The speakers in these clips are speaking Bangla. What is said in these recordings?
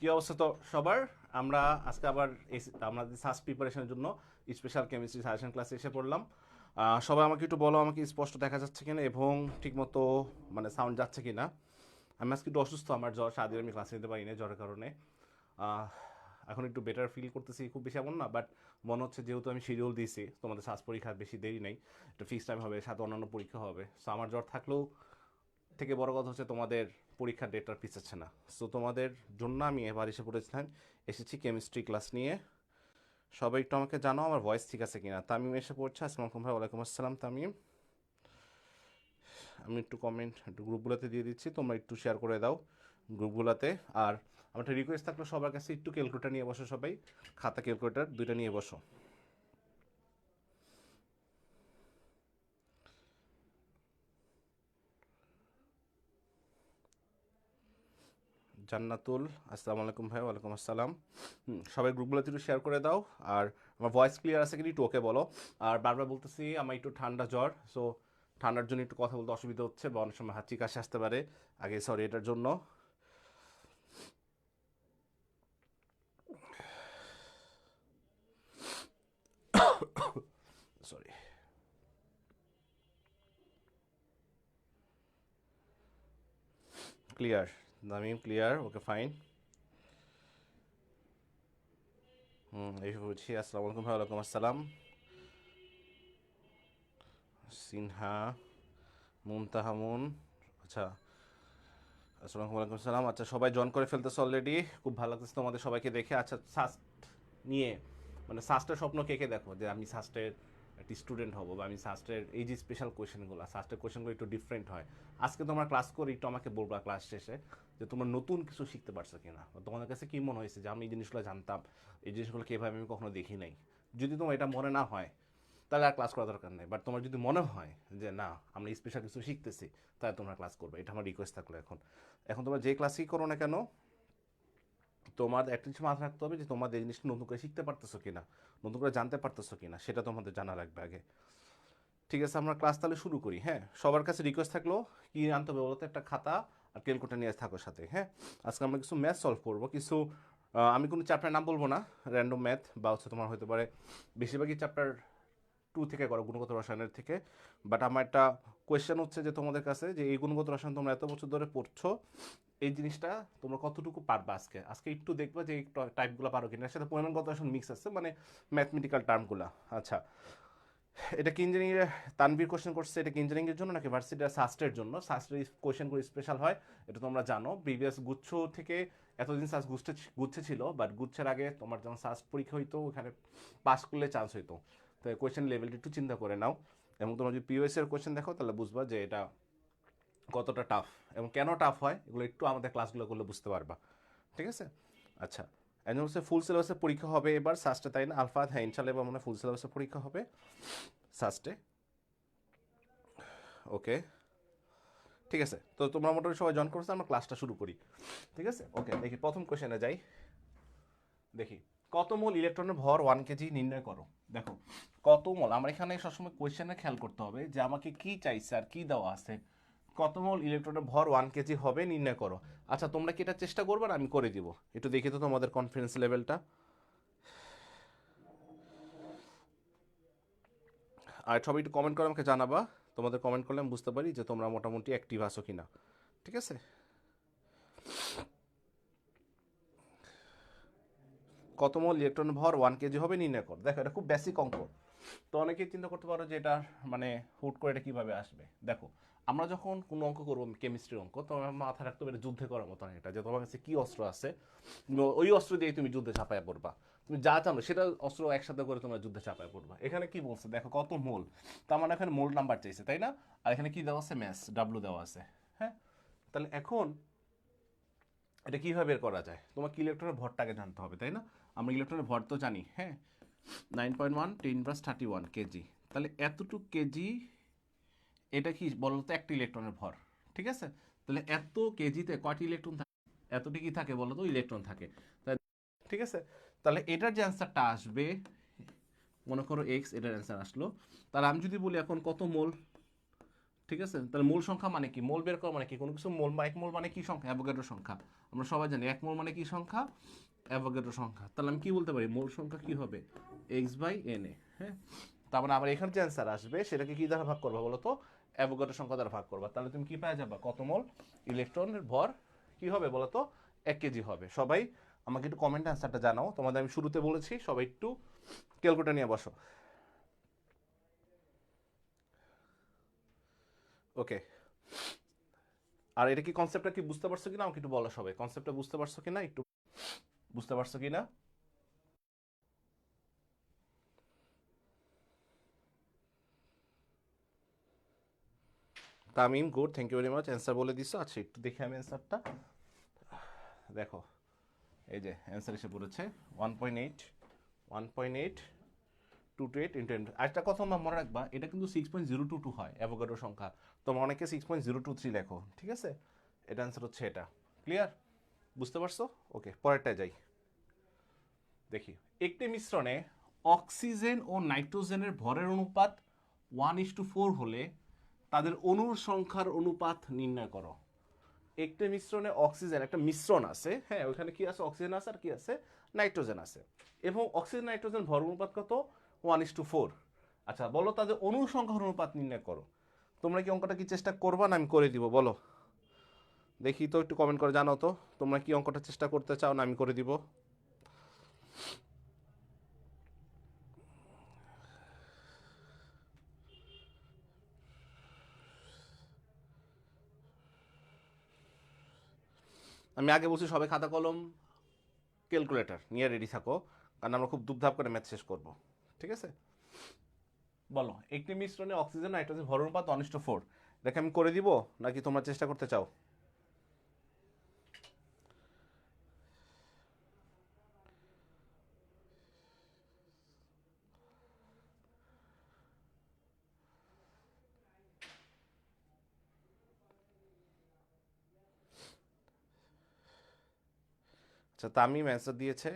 কি অবস্থা তো সবার? আমরা আজকে আবার আমাদের সাস প্রিপারেশনের জন্য স্পেশাল কেমিস্ট্রি সাজেশন ক্লাসে এসে পড়লাম। সবাই আমাকে একটু বলো, আমাকে স্পষ্ট দেখা যাচ্ছে কিনা এবং ঠিকমতো মানে সাউন্ড যাচ্ছে কিনা। আমি আজকে একটু অসুস্থ, আমার জ্বর, সারাদিন আমি ক্লাসে নিতে পারি না জ্বরের কারণে। আহ, এখন একটু বেটার ফিল করতেছি, খুব বেশি এমন না, বাট মনে হচ্ছে যেহেতু আমি শিডিউল দিয়েছি, তোমাদের শ্বাস পরীক্ষা বেশি দেরি নেই, একটা ফিক্স টাইম হবে, সাথে অন্যান্য পরীক্ষা হবে। সো আমার জ্বর থাকলেও থেকে বড় কথা হচ্ছে তোমাদের পরীক্ষার ডেটটা পিছাচ্ছে না। সো তোমাদের জন্য আমি এবার এসে পড়েছিলাম, এসেছি কেমিস্ট্রি ক্লাস নিয়ে। সবাই একটু আমাকে জানো আমার ভয়েস ঠিক আছে কিনা। তামিম এসে পড়ছে, আসসালামু ভাই। ওয়ালাইকুম আসসালাম তামিম। আমি একটু কমেন্ট একটু গ্রুপগুলোতে দিয়ে দিচ্ছি, তোমরা একটু শেয়ার করে দাও গ্রুপগুলোতে। আর আমার একটা রিকোয়েস্ট থাকলো সবার কাছে, একটু ক্যালকুলেটার নিয়ে বসো সবাই, খাতা ক্যালকুলেটার দুইটা নিয়ে বসো। জান্নাতুল, আসসালামু আলাইকুম ভাই। ওয়ালাইকুম আসসালাম। সবাই গ্রুপগুলোতে একটু শেয়ার করে দাও। আর আমার ভয়েস ক্লিয়ার আছে কিনা একটু ওকে বলো। আর বারবার বলতেছি আমার একটু ঠান্ডা জ্বর, সো ঠান্ডার জন্য একটু কথা বলতে অসুবিধা হচ্ছে বা অনেক সময় হাঁচি কাশি আসতে পারে। আগে সরি এটার জন্য। সরি। ক্লিয়ার? নামিম ক্লিয়ার, ওকে ফাইন। এই বলছি, আসসালামু আলাইকুম ভাই। ওয়ালাইকুম আসসালাম। সিনহা, মুনতাহামুন, আচ্ছা, আসসালামু আলাইকুম সালাম। আচ্ছা, সবাই জয়েন করে ফেলতেছে অলরেডি, খুব ভালো লাগতেছে তোমাদের সবাইকে দেখে। আচ্ছা, সাস্ট নিয়ে মানে সাস্টের স্বপ্ন কে কে দেখো, যে আমি সাস্টের একটি স্টুডেন্ট হব, বা আমি সাস্টের এই যে স্পেশাল কোয়েশনগুলো, সাস্টের কোয়েশনগুলো একটু ডিফারেন্ট হয়। আজকে তোমরা ক্লাস করে একটু আমাকে বলবা ক্লাস শেষে যে তোমরা নতুন কিছু শিখতে পারছো কিনা, বা তোমাদের কাছে কি মনে হয়েছে যে আমি এই জিনিসগুলো জানতাম, এই জিনিসগুলোকে এভাবে আমি কখনো দেখি নাই। যদি তোমার এটা মনে না হয় তাহলে আর ক্লাস করা দরকার নেই, বাট তোমার যদি মনে হয় যে না আমরা স্পেশাল কিছু শিখতেছি, তাহলে তোমরা ক্লাস করবে, এটা আমার রিকোয়েস্ট থাকলো। এখন এখন তোমরা যে ক্লাসই করো না কেন, তোমার একটা কিছু মাথায় রাখতে হবে যে তোমাদের এই জিনিসটা নতুন করে শিখতে পারতেছো কিনা, নতুন করে জানতে পারতেছো কিনা, সেটা তোমাদের জানা রাখবে আগে। ঠিক আছে, আমরা ক্লাস তাহলে শুরু করি। হ্যাঁ, সবার কাছে রিকোয়েস্ট থাকলো কি আনতে হবে বলতে, একটা খাতা আর ক্যালকুলেটর নিয়ে থাকো সাথে। হ্যাঁ, আজকে আমরা কিছু ম্যাথ সলভ করবো, কিছু আমি কোনো চ্যাপ্টার নাম বলবো না, র্যান্ডম ম্যাথ বা হচ্ছে তোমার হতে পারে বেশিরভাগই চ্যাপ্টার 2 থেকে করো, গুণগত রসায়নের থেকে। বাট আমার একটা কোয়েশ্চেন হচ্ছে যে তোমাদের কাছে, যে এই গুণগত রসায়ন তোমরা এত বছর ধরে পড়ছো, এই জিনিসটা তোমরা কতটুকু পারবা আজকে আজকে একটু দেখবা যে এই টাইপগুলো পারো কিনা। এর সাথে পরিমাণগত রসায়ন মিক্স আছে, মানে ম্যাথমেটিক্যাল টার্মগুলো। আচ্ছা, এটা কি ইঞ্জিনিয়ারিং তানভীর কোশ্চেন করছে, এটা কি ইঞ্জিনিয়ারিং এর জন্য নাকি ভার্সিটি সাস্টের জন্য? সাস্টের কোশ্চেনগুলো স্পেশাল হয়, এটা তোমরা জানো। প্রিভিয়াস গুচ্ছ থেকে এতদিন সাস গুচ্ছে ছিল, বাট গুচ্ছের আগে তোমার যখন সাস্ট পরীক্ষা হইতো ওখানে পাস করলে চান্স হইতো। তো কোয়েশ্চেন লেভেলটা একটু চিন্তা করে নাও, এবং তোমরা যদি পিওএস এর কোয়েশ্চেন দেখো তাহলে বুঝবা যে এটা কতটা টাফ এবং কেন টাফ হয়, এগুলো একটু আমাদের ক্লাসগুলো করলে বুঝতে পারবা। ঠিক আছে? আচ্ছা, এখন হচ্ছে ফুল সিলেবাসের পরীক্ষা হবে এবার সাস্টে, তাই না আলফা? হ্যাঁ, ইনশাল্লাহ এবার মানে ফুল সিলেবাসের পরীক্ষা হবে সাস্টে। ওকে, ঠিক আছে, তো তোমরা মোটামুটি সবাই জয়েন করছো, আমরা ক্লাসটা শুরু করি। ঠিক আছে, ওকে, দেখি প্রথম কোশ্চেনে যাই। দেখি, কত মোল ইলেকট্রনের ভর 1 কেজি নির্ণয় করো। দেখো, কত মোল, আমার এখানে সবসময় কোয়েশ্চেনে খেয়াল করতে হবে যে আমাকে কি চাইছে আর কি দেওয়া আছে। কত মোল ইলেকট্রনের ভর 1 কেজি হবে নির্ণয় করো। আচ্ছা, তোমরা কি এটা চেষ্টা করবে না আমি করে দিব? একটু দেখি তো তোমাদের কনফিডেন্স লেভেলটা। আর সবাই একটু কমেন্ট করে আমাকে জানাবা, তোমাদের কমেন্ট করলে আমি বুঝতে পারি যে তোমরা মোটামুটি অ্যাক্টিভ আছো কিনা। ঠিক আছে, কত মোল ইলেকট্রন ভর 1 কেজি হবে নির্ণয় কর। দেখো, এটা খুব বেসিক অঙ্ক। তো অনেকেই চিন্তা করতে পারো যে এটা মানে হুট করে এটা কীভাবে আসবে। দেখো, আমরা যখন কোনো অঙ্ক করবো, কেমিস্ট্রির অঙ্ক, তো আমার মাথায় রাখতে হবে এটা যুদ্ধে করার মতো না, এটা যে তোমার কাছে কী অস্ত্র আছে, ওই অস্ত্র দিয়ে তুমি যুদ্ধে চাপায় পড়বা। তুমি যা জানো সেটা অস্ত্র একসাথে করে তোমরা যুদ্ধে চাপায় পড়বা। এখানে কি বলছে দেখো, কত মোল, তার মানে এখানে মোল নাম্বার চাইছে, তাই না? আর এখানে কি দেওয়া আছে, ম্যাস ডাব্লু দেওয়া আছে। হ্যাঁ, তাহলে এখন এটা কীভাবে বের করা যায়, তোমাকে ইলেকট্রনের ভরটাকে জানতে হবে, তাই না? আমরা ইলেকট্রনের ভর তো জানি। হ্যাঁ, 9.1 10^31 কেজি। তাহলে এতটুকু কেজি, এটা কি বলতো একটা ইলেকট্রনের ভর। ঠিক আছে, তাহলে এত কেজিতে কয়টি ইলেকট্রন থাকে? এতটি কি থাকে বলতো, ইলেকট্রন থাকে। তাই, ঠিক আছে, তাহলে এটার যে অ্যান্সারটা আসবে, মনে করো এক্স, এটার অ্যান্সার আসলো। তাহলে আমি যদি বলি এখন কত মোল, ঠিক আছে, তাহলে মূল সংখ্যা মানে কি, মোল বের করা মানে কি, কোনো কিছু মোল বা এক মোল মানে কি সংখ্যা, অ্যাভোগাড্রো সংখ্যা। আমরা সবাই জানি এক মোল মানে কি সংখ্যা, অ্যাভোগাড্রো সংখ্যা। তাহলে আমি কি বলতে পারি, মোল সংখ্যা কি হবে, x/na। হ্যাঁ, তারপরে আমার এখানে যে অ্যান্সার আসবে সেটাকে কি দ্বারা ভাগ করবা বলো তো, অ্যাভোগাড্রো সংখ্যা দ্বারা ভাগ করবা। তাহলে তুমি কি পেয়ে যাবা, কত মোল ইলেকট্রনের ভর কি হবে বলো তো, 1 কেজি হবে। সবাই আমাকে একটু কমেন্টে অ্যান্সারটা জানাও। তোমাদের আমি শুরুতে বলেছি সবাই একটু ক্যালকুলেটর নিয়ে বসো। ওকে, আর এটা কি কনসেপ্টটা কি বুঝতে পারছো কিনা আমাকে একটু বলো, সবাই কনসেপ্টটা বুঝতে পারছো কিনা, একটু বুঝতে পারছো কিনা। Tamim, good, thank you very much, answer বলে দিছো। আচ্ছা একটু দেখি আমি অ্যান্সারটা, দেখো এই যে অ্যান্সার এসে পড়েছে 1.8, 1.8 228 ইন্টু টেন। আরেকটা কথা আমার মনে রাখবা, এটা কিন্তু 6.022 হয় অ্যাভোগাড্রো সংখ্যা, তোমরা অনেকে 6.023 লেখো, ঠিক আছে, এটা অ্যান্সার হচ্ছে এটা। ক্লিয়ার, বুঝতে পারছো? ওকে, পরেরটায় যাই। দেখি, একটি মিশ্রণে অক্সিজেন ও নাইট্রোজেনের ভরের অনুপাত 1:4 হলে তাদের অণুর সংখ্যার অনুপাত নির্ণয় করো। একটি মিশ্রণে অক্সিজেন, একটা মিশ্রণ আছে, হ্যাঁ ওইখানে কি আছে, অক্সিজেন আছে আর কি আছে, নাইট্রোজেন আছে, এবং অক্সিজেন নাইট্রোজেন ভর অনুপাত কত, 1:4। আচ্ছা বলো তাদের অণুর সংখ্যার অনুপাত নির্ণয় করো। তোমরা কি অঙ্কটা কি চেষ্টা করবা না আমি করে দিব বলো, দেখি তো একটু কমেন্ট করে জানাও তো, তোমরা কি অঙ্কটা চেষ্টা করতে চাও না আমি করে দিব। আমি আগে বলছি সবাই খাতা কলম ক্যালকুলেটর নিয়ে রেডি থাকো, কারণ আমরা খুব দুপধাপ করে ম্যাথ শেষ করব, ঠিক আছে। বলো, একটি মিশ্রণে অক্সিজেন নাইট্রোজেন ভর অনুপাত 1:4, এটাকে আমি করে দিব নাকি তোমরা চেষ্টা করতে চাও। আচ্ছা তামিম অ্যান্সার দিয়েছে,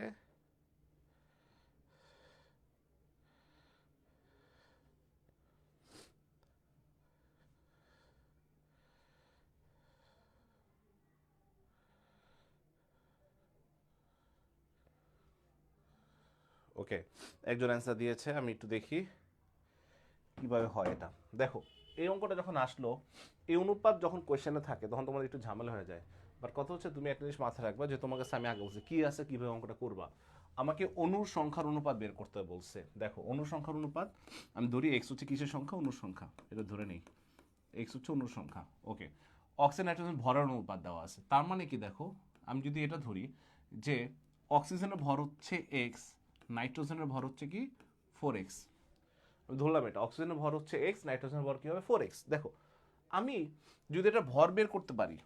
ওকে একজন অ্যান্সার দিয়েছে, আমি একটু দেখি কিভাবে হয় এটা। দেখো এই অঙ্কটা যখন আসলো, এই অনুপাত যখন কোয়েশ্চেনে থাকে তখন তোমাদের একটু ঝামেলা হয়ে যায়, বাট কথা হচ্ছে তুমি একটা জিনিস মাথায় রাখবা যে তোমার কাছে আমি আগে বলছি কি আছে, কিভাবে অঙ্কটা করবা। আমাকে অণুর সংখ্যার অনুপাত বের করতে বলছে। দেখো অণুর সংখ্যার অনুপাত, আমি ধরি এক্স হচ্ছে কিসের সংখ্যা, অণুর সংখ্যা, এটা ধরে নেই, এক্স হচ্ছে অণুর সংখ্যা। ওকে, অক্সিজেন নাইট্রোজেন ভরের অনুপাত দেওয়া আছে, তার মানে কি দেখো, আমি যদি এটা ধরি যে অক্সিজেনের ভর হচ্ছে এক্স, নাইট্রোজেনের ভর হচ্ছে কি 4x, ধরলাম এটা অক্সিজেনের ভর হচ্ছে এক্স, নাইট্রোজেনের ভর কি হবে 4x। দেখো আমি যদি এটা ভর বের করতে পারি,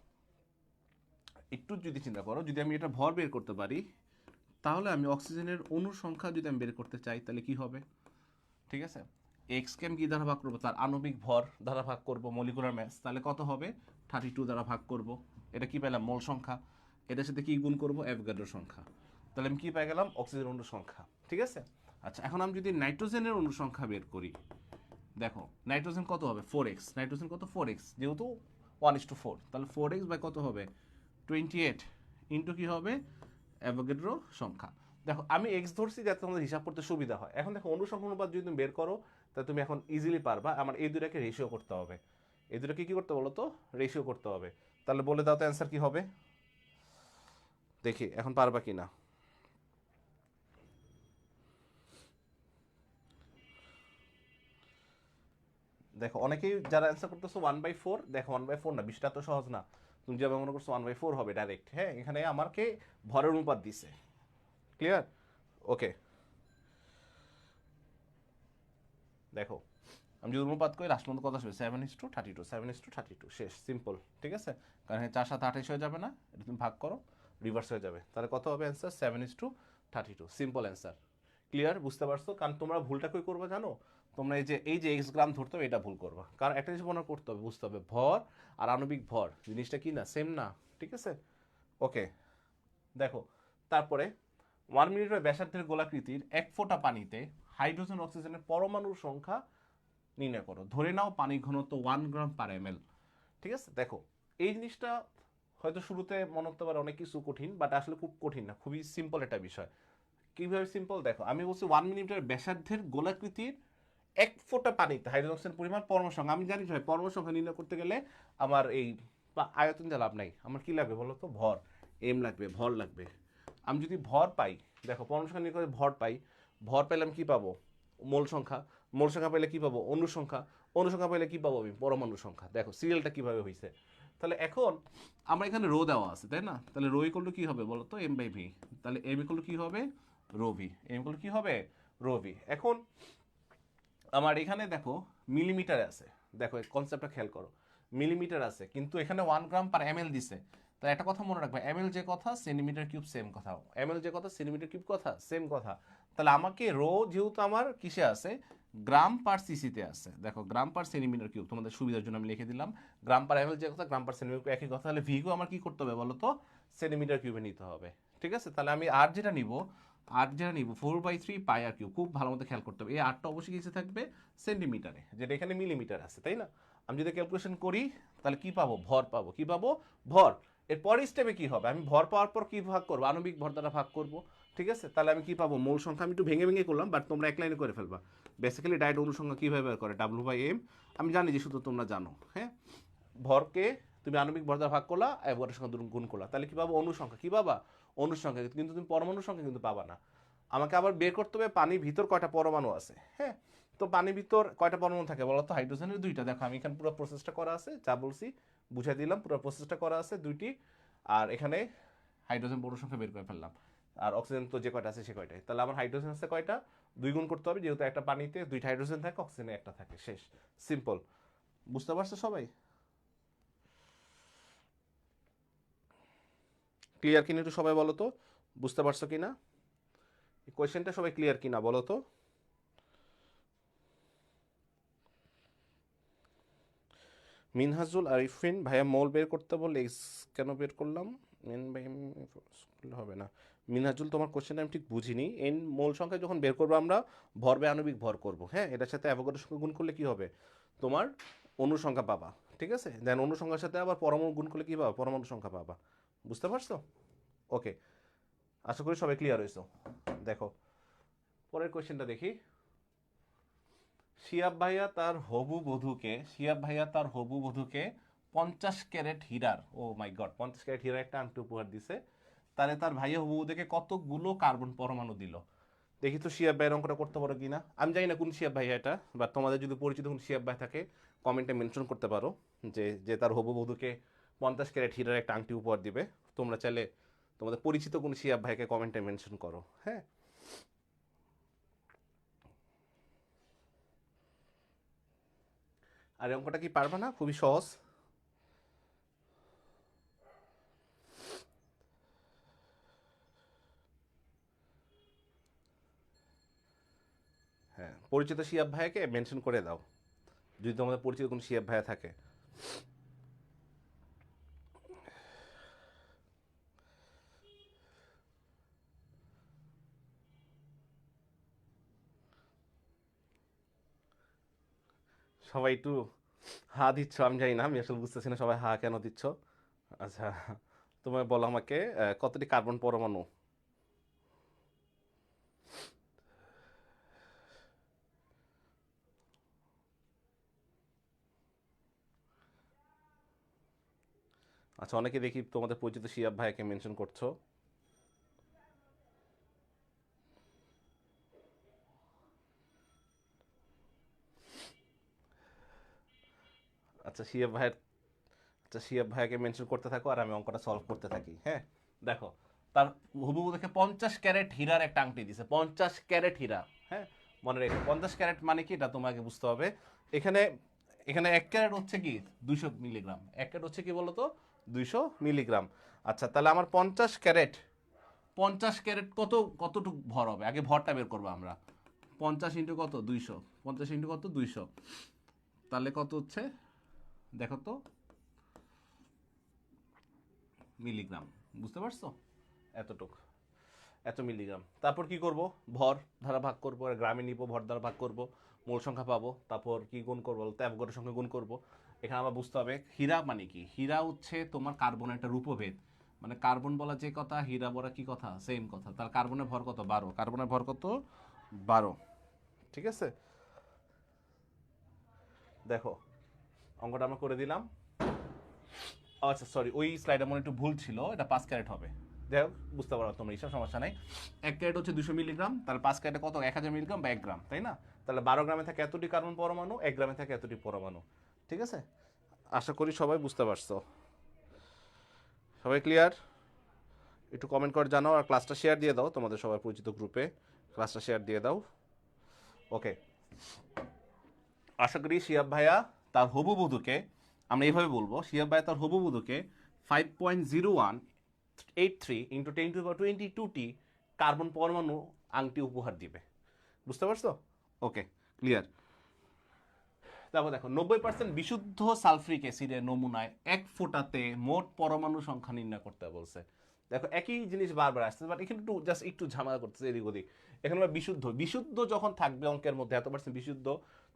একটু যদি চিন্তা করো, যদি আমি এটা ভর বের করতে পারি, তাহলে আমি অক্সিজেনের অণুর সংখ্যা যদি আমি বের করতে চাই তাহলে কি হবে, ঠিক আছে, এক্সকে আমি কি দ্বারা ভাগ করবো, তার আণবিক ভর দ্বারা ভাগ করবো, মলিকুলার ম্যাস, তাহলে কত হবে 32 দ্বারা ভাগ করব। এটা কি পেলাম, মোল সংখ্যা, এটার সাথে কি গুণ করবো, অ্যাভোগাড্রো সংখ্যা। তাহলে আমি কি পেয়ে গেলাম, অক্সিজেন অণুর সংখ্যা, ঠিক আছে। আচ্ছা এখন আমি যদি নাইট্রোজেনের অণুর সংখ্যা বের করি, দেখো নাইট্রোজেন কত হবে 4x, নাইট্রোজেন কত 4x, যেহেতু 1:4, তাহলে 4x বাই কত হবে 28 ইন্টু কি হবে অ্যাভোগাড্রো সংখ্যা। দেখো আমি এক্স ধরছি যাতে তোমাদের হিসাব করতে সুবিধা হয়। এখন দেখো অনুসংখ্যা অনুপাত যদি তুমি বের করো তাহলে তুমি এখন ইজিলি পারবা। আমার এই দুটাকে রেশিও করতে হবে, এই দুটাকে কি করতে বলো তো, রেশিও করতে হবে। তাহলে বলে দাও তো অ্যান্সার কি হবে, দেখি এখন পারবা কি না। দেখো অনেকেই যারা অ্যান্সার করতেছো 1/4, দেখো 1/4 না, বিষয়টা তো সহজ না। তুমি যেভাবে মনে করছো 1/4 হবে ডাইরেক্ট, হ্যাঁ এখানে আমাকে ভরের অনুপাত দিছে। ক্লিয়ার, ওকে। দেখো আমি যদি অনুপাত করি লাস্ট পর্যন্ত কত আসবে, 7:32, 7:32, শেষ, সিম্পল, ঠিক আছে। কারণ 4 7 28 হয়ে যাবে না, এটা তুমি ভাগ করো রিভার্স হয়ে যাবে, তাহলে কত হবে অ্যান্সার 7:32, সিম্পল অ্যান্সার। ক্লিয়ার, বুঝতে পারছো। কারণ তোমরা ভুলটা কই করবে জানো, তোমরা এই যে এক্স গ্রাম ধরতে হবে এটা ভুল করবা, কারণ একটা জিনিস মনে করতে হবে, বুঝতে হবে ভর আর আণবিক ভর জিনিসটা কি না, সেম না, ঠিক আছে। ওকে, দেখো তারপরে 1 মিলিমিটার ব্যাসার্ধের গোলাকৃতির 1 ফোঁটা পানিতে হাইড্রোজেন অক্সিজেনের পরমাণুর সংখ্যা নির্ণয় করো। ধরে নাও পানির ঘনত্ব 1 গ্রাম/ml। ঠিক আছে, দেখো এই জিনিসটা হয়তো শুরুতে মনে হতে পারে অনেক কিছু কঠিন, বাট আসলে খুব কঠিন না, খুবই সিম্পল একটা বিষয়। কিভাবে সিম্পল দেখো, আমি বলছি 1 মিলিমিটার ব্যাসার্ধের গোলাকৃতির 1 ফোঁটা পানিতে হাইড্রোজেন অক্সাইডের পরিমাণ পরমাণু সংখ্যা। আমি জানি ভাই পরমাণু সংখ্যা নির্ণয় করতে গেলে আমার এই আয়তন যা লাভ নাই, আমার কি লাগবে বলো তো, ভর, এম লাগবে, ভর লাগবে। আমি যদি ভর পাই, দেখো পরমাণু সংখ্যা নির্ণয় করে ভর পাই, ভর পেলে আমি কি পাবো, মোল সংখ্যা, মোল সংখ্যা পেলে কি পাবো, অণু সংখ্যা, অণু সংখ্যা পেলে কি পাবো আমি, পরমাণু সংখ্যা। দেখো সিরিয়ালটা কিভাবে হয়েছে। তাহলে এখন আমরা এখানে রো দেওয়া আছে তাই না, তাহলে রো ইকুয়াল টু কি হবে বলো তো, m/v। তাহলে m ইকুয়াল টু কি হবে, rho V. M equal to কি হবে, রো ভি। এখন আমার এখানে দেখো মিলিমিটার আছে, দেখো এই কনসেপ্টটা খেয়াল করো, মিলিমিটার আছে কিন্তু এখানে 1 গ্রাম/ml দিছে। তাই একটা কথা মনে রাখবে, ml যে কথা সেন্টিমিটার কিউব সেম কথা, ml যে কথা সেন্টিমিটার কিউব কথা সেম কথা। তাহলে আমাকে রো যেহেতু আমার কিসে আছে, গ্রাম/সিসিতে আছে। দেখো গ্রাম/সেন্টিমিটার কিউব, তোমাদের সুবিধার জন্য আমি লিখে দিলাম। গ্রাম/ml যে কথা, গ্রাম/সেন্টিমিটার একই কথা। তাহলে ভিগো আমার কি করতে হবে বলো তো, সেন্টিমিটার কিউবে নিতে হবে। ঠিক আছে, তাহলে আমি আর যেটা নিব, 4/3 পাই আর কিউব। খুব ভালো মতো খেয়াল করতে হবে, এই আরটা অবশ্যই কিসে থাকবে, সেন্টিমিটারে, যেটা এখানে মিলিমিটার আছে তাই না। আমি যদি ক্যালকুলেশন করি তাহলে কি পাবো, ভর পাবো। কি পাবো, ভর। এর পরের স্টেপে কি হবে, আমি ভর পাওয়ার পর কি ভাগ করবো, আণবিক ভর দ্বারা ভাগ করবো। ঠিক আছে, তাহলে আমি কি পাবো, মোল সংখ্যা। আমি একটু ভেঙে ভেঙে করলাম, বাট তোমরা এক লাইনে করে ফেলবা। বেসিক্যালি ডাইরেক্ট অনুসংখ্যা কিভাবে বের করে, W/m। আমি জানি যে শুধু তোমরা জানো, হ্যাঁ। ভরকে তুমি আণবিক ভর দ্বারা ভাগ করলা, ভরের সঙ্গে গুণ করলা, তাহলে কি পাবো, অনুসংখ্যা। কি পাবা, অনুসংখ্যা। কিন্তু তুমি পরমাণু সংখ্যা কিন্তু পাবা না। আমাকে আবার বের করতে হবে পানির ভিতর কয়টা পরমাণু আছে, হ্যাঁ। তো পানির ভিতর কয়টা পরমাণু থাকে বলো তো, হাইড্রোজেনের 2টা। দেখো আমি এখানে পুরো প্রসেসটা করা আছে, যা বলছি বুঝাই দিলাম, পুরো প্রসেসটা করা আছে 2টি। আর এখানে হাইড্রোজেন পরমাণু সংখ্যা বের করে ফেললাম। আর অক্সিজেন তো যে কয়টা আছে সে কয়টাই। তাহলে আমার হাইড্রোজেন আছে কয়টা, 2 গুণ করতে হবে, যেহেতু একটা পানিতে 2টা হাইড্রোজেন থাকে, অক্সিজেনে একটা থাকে, শেষ, সিম্পল। বুঝতে পারছো সবাই, ক্লিয়ার কিনা একটু সবাই বলো তো, বুঝতে পারছো কিনা, কোয়েশ্চেনটা সবাই ক্লিয়ার কিনা বলো তো। মিনহাজুল আরিফিন ভাইয়া, মোল বের করতে বললে কেন বের করলাম, এন বাই হবে না। মিনহাজুল তোমার কোশ্চেন আমি ঠিক বুঝিনি। এন মোল সংখ্যা যখন বের করবো আমরা, ভর বাই আণবিক ভর করব, হ্যাঁ। এটার সাথে অ্যাভোগাড্রো সংখ্যা গুণ করলে কি হবে, তোমার অণু সংখ্যা পাবা। ঠিক আছে, দেন অণু সংখ্যার সাথে আবার পরমাণু গুণ করলে কি পাবা, পরমাণু সংখ্যা পাবা। বুঝতে পারছো, ওকে। আশা করি সবাই ক্লিয়ার হয়েছো। দেখো পরের কোশ্চেনটা দেখি। শিয়াব ভাইয়া তার হবু বধূকে 50 ক্যারেট হীরার, ও মাই গড, 50 ক্যারেট হীরার একটা আংটি উপহার দিছে। তাহলে তার ভাইয়া হবু বধূকে কতগুলো কার্বন পরমাণু দিল। দেখি তো শিয়াব ভাইয়ের অঙ্কটা করতে পারো কিনা। আমি জানি না কোন শিয়াব ভাইয়া এটা, বা তোমাদের যদি পরিচিত কোন শিয়াব ভাই থাকে কমেন্টে মেনশন করতে পারো, যে যে তার হবু বধূকে 50 ক্যারেট হীরার একটা আংটি উপহার দিবে। তোমরা চাইলে তোমাদের পরিচিত কোন শিয়াব ভাইকে কমেন্টে মেনশন করো, হ্যাঁ। আর এই অঙ্কটা কি পারবা না, খুবই সহজ। হ্যাঁ, পরিচিত শিয়াব ভাইকে মেনশন করে দাও, যদি তোমাদের পরিচিত কোনো শিয়াব ভাইয়া থাকে। সবাই একটু হা দিচ্ছ, আমি জানি না, আমি আসলে বুঝতেছি না সবাই হা কেন দিচ্ছ। আচ্ছা, তোমার বলো আমাকে, কতটি কার্বন পরমাণু। আচ্ছা, অনেকে দেখি তোমাদের পরিচিত শিয়াব ভাইকে মেনশন করছো। আচ্ছা শিয়াব ভাইয়ের, আচ্ছা শিয়াব ভাইকে মেনশন করতে থাকো আর আমি অঙ্কটা সলভ করতে থাকি, হ্যাঁ। দেখো তার হুবহু দেখে 50 ক্যারেট হীরার একটা আংটি দিছে, 50 ক্যারেট হীরা, হ্যাঁ। মনে রেখো 50 ক্যারেট মানে কি এটা তোমাকে বুঝতে হবে। এখানে এখানে 1 ক্যারেট হচ্ছে কি 200 মিলিগ্রাম, 1 ক্যারেট হচ্ছে কি বলতো 200 মিলিগ্রাম। আচ্ছা তাহলে আমার 50 ক্যারেট, 50 ক্যারেট কতটুকু ভর হবে, আগে ভরটা বের করবো আমরা। 50 ইন্টু কত, 200, 50 ইন্টু কত, 200, তাহলে কত হচ্ছে দেখো তো, মিলিগ্রাম। বুঝতে পারছো, এতটুক, এত মিলিগ্রাম। তারপর কি করব, ভর দ্বারা ভাগ করব, আর গ্রামে নিব, ভর দ্বারা ভাগ করব। মূল সংখ্যা পাবো, তারপর কি গুণ করবো বলতো, অ্যাভোগাড্রোর সঙ্গে গুণ করবো। এখানে আমরা বুঝতে হবে হীরা মানে কি, হীরা হচ্ছে তোমার কার্বনের একটা রূপভেদ, মানে কার্বন বলা যে কথা, হীরা বলা কি কথা, সেম কথা। তার কার্বনের ভর কত, 12, কার্বনের ভর কত, 12, ঠিক আছে। দেখো অঙ্কটা আমরা করে দিলাম। আচ্ছা সরি, ওই স্লাইডে মনে একটু ভুল ছিল, এটা 5 ক্যারেট হবে। যাই হোক বুঝতে পারো তোমরা, এইসব সমস্যা নাই। 1 ক্যারেট হচ্ছে 200 মিলিগ্রাম, তাহলে 5 ক্যারেটে কত, 1000 মিলিগ্রাম বা 1 গ্রাম, তাই না? তাহলে 12 গ্রামে থাকে এতটি কার্বন পরমাণু, 1 গ্রামে থাকে এতটি পরমাণু, ঠিক আছে। আশা করি সবাই বুঝতে পারছো। সবাই ক্লিয়ার? একটু কমেন্ট করে জানাও, আর ক্লাসটা শেয়ার দিয়ে দাও তোমাদের সবার পরিচিত গ্রুপে, ক্লাসটা শেয়ার দিয়ে দাও। ওকে, আশা করি শিয়াব ভাইয়া তার হবু বধূকে, আমরা এইভাবে বলবো, শিয়াব ভাইয়া তার হবু বধূকে 5.0183 ইন্টু 10^22 কার্বন পরমাণু আংটি উপহার দিবে। বুঝতে পারছো? ওকে, ক্লিয়ার। তারপর দেখো 90% বিশুদ্ধ সালফ্রিক অ্যাসিডের নমুনায় 1 ফোঁটাতে মোট পরমাণু সংখ্যা নির্ণয় করতে বলছে। দেখো একই জিনিস বারবার আসছে, বাট এখানে একটু জাস্ট একটু ঝামেলা করতেছে এদিক ওদিক। এখানে আমরা বিশুদ্ধ, বিশুদ্ধ যখন থাকবে অঙ্কের মধ্যে এত পার্সেন্ট বিশুদ্ধ,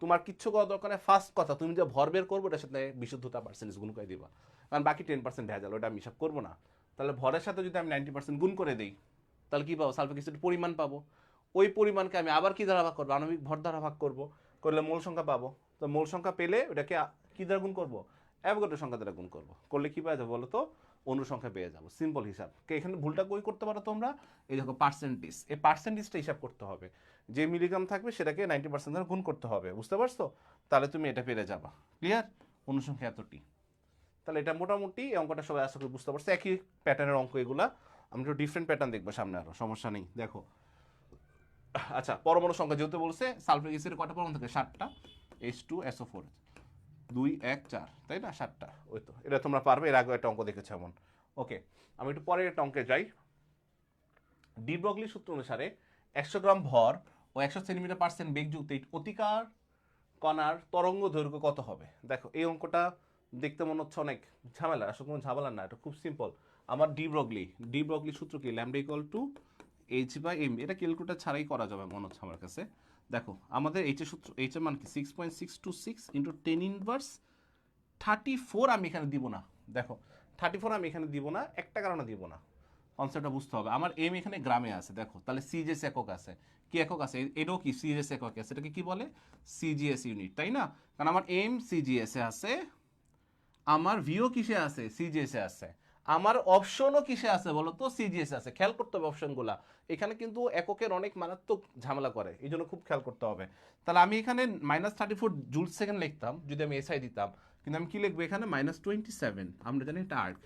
তোমার কিচ্ছু করা দরকার নেই। ফার্স্ট কথা, তুমি যে ভর বের করবো এটার সাথে বিশুদ্ধতা পার্সেন্টেজ গুণ করে দিবা, কারণ বাকি 10% ভেজাল, ওটা আমি হিসাব করবো না। তাহলে ভরের সাথে যদি আমি 90% গুণ করে দিই, তাহলে কি পাবো, সালফিক অ্যাসিডের পরিমাণ পাবো। ওই পরিমাণকে আমি আবার কি দ্বারা ভাগ করবো, আণবিক ভর দ্বারা ভাগ করবো, করলে মূল সংখ্যা পাবো। তো মূল সংখ্যা পেলে ওটাকে কি দ্বারা গুণ করবো, অ্যাভোগাড্রো সংখ্যা দ্বারা গুণ করবো, করলে কি পাওয়া যাবে বলো তো, অণু সংখ্যা পেয়ে যাবো। সিম্পল হিসাব। এখানে ভুলটা কই করতে পারো তোমরা, এই দেখো পার্সেন্টেজ, এই পার্সেন্টেজটা হিসাব করতে হবে, যে মিলিগ্রাম থাকবে সেটাকে 90% দ্বারা গুণ করতে হবে, বুঝতে পারছো? তাহলে তুমি এটা পেরে যাবা। ক্লিয়ার? অণু সংখ্যা এতটি। তাহলে এটা মোটামুটি এই অঙ্কটা সবাই আশা করি বুঝতে পারছো, একই প্যাটার্নের অঙ্ক এগুলা। আমি একটু ডিফারেন্ট প্যাটার্ন দেখবো সামনে, আরো সমস্যা নেই। দেখো আচ্ছা, পরমাণু সংখ্যা যেহেতু বলছে, সালফিক অ্যাসিডের কয়টা পরমাণু থাকে, 7টা, H2SO4, 2 1 4, তাই না, 7টা। ওই তো, এটা তোমরা পারবে, এর আগে একটা অঙ্ক দেখেছো এমন। ওকে, আমি একটু পরের একটা অঙ্কে যাই। ডি ব্রগলি সূত্র অনুসারে 100 গ্রাম ভর ও 100 সেন্টিমিটার পার্সেন্ট বেগযুক্ত এই অতিকার কণার তরঙ্গ দৈর্ঘ্য কত হবে। দেখো এই অঙ্কটা দেখতে মনে হচ্ছে অনেক ঝামেলা, আসলে কোনো ঝামেলা না, এটা খুব সিম্পল। আমার ডি ব্রগলি সূত্র কি, ল্যামডা ইকুয়াল টু H/m, এটা ক্যালকুলেটর ছাড়াই করা যাবে মনে হচ্ছে আমার কাছে। দেখো আমাদের এইচ এর সূত্র, এইচ এর মান কি 6.626 ইন্টু 10^34। আমি এখানে দিব না, দেখো 34 আমি এখানে দিব না, একটা কারণে দিব না, কনসেপ্টটা বুঝতে হবে। আমার এম এখানে গ্রামে আছে, দেখো তাহলে সিজিএস একক আছে, কি একক আছে, এটাও কি সিজিএস একক আছে, এটাকে কি বলে, সিজিএস ইউনিট, তাই না? কারণ আমার এম সিজিএস এ আছে, আমার ভিও কিসে আছে, সিজিএস এ আছে, আমার অপশনও কিসে আছে বলো তো, সিজিএস আছে। খেয়াল করতে হবে অপশনগুলা, এখানে কিন্তু এককের অনেক মারাত্মক ঝামেলা করে, এই জন্য খুব খেয়াল করতে হবে। তাহলে আমি এখানে -34 জুল সেকেন্ড লিখতাম যদি আমি এসআই দিতাম, কিন্তু আমি কি লিখবো এখানে -27, আমরা জানি এটা আর্ক,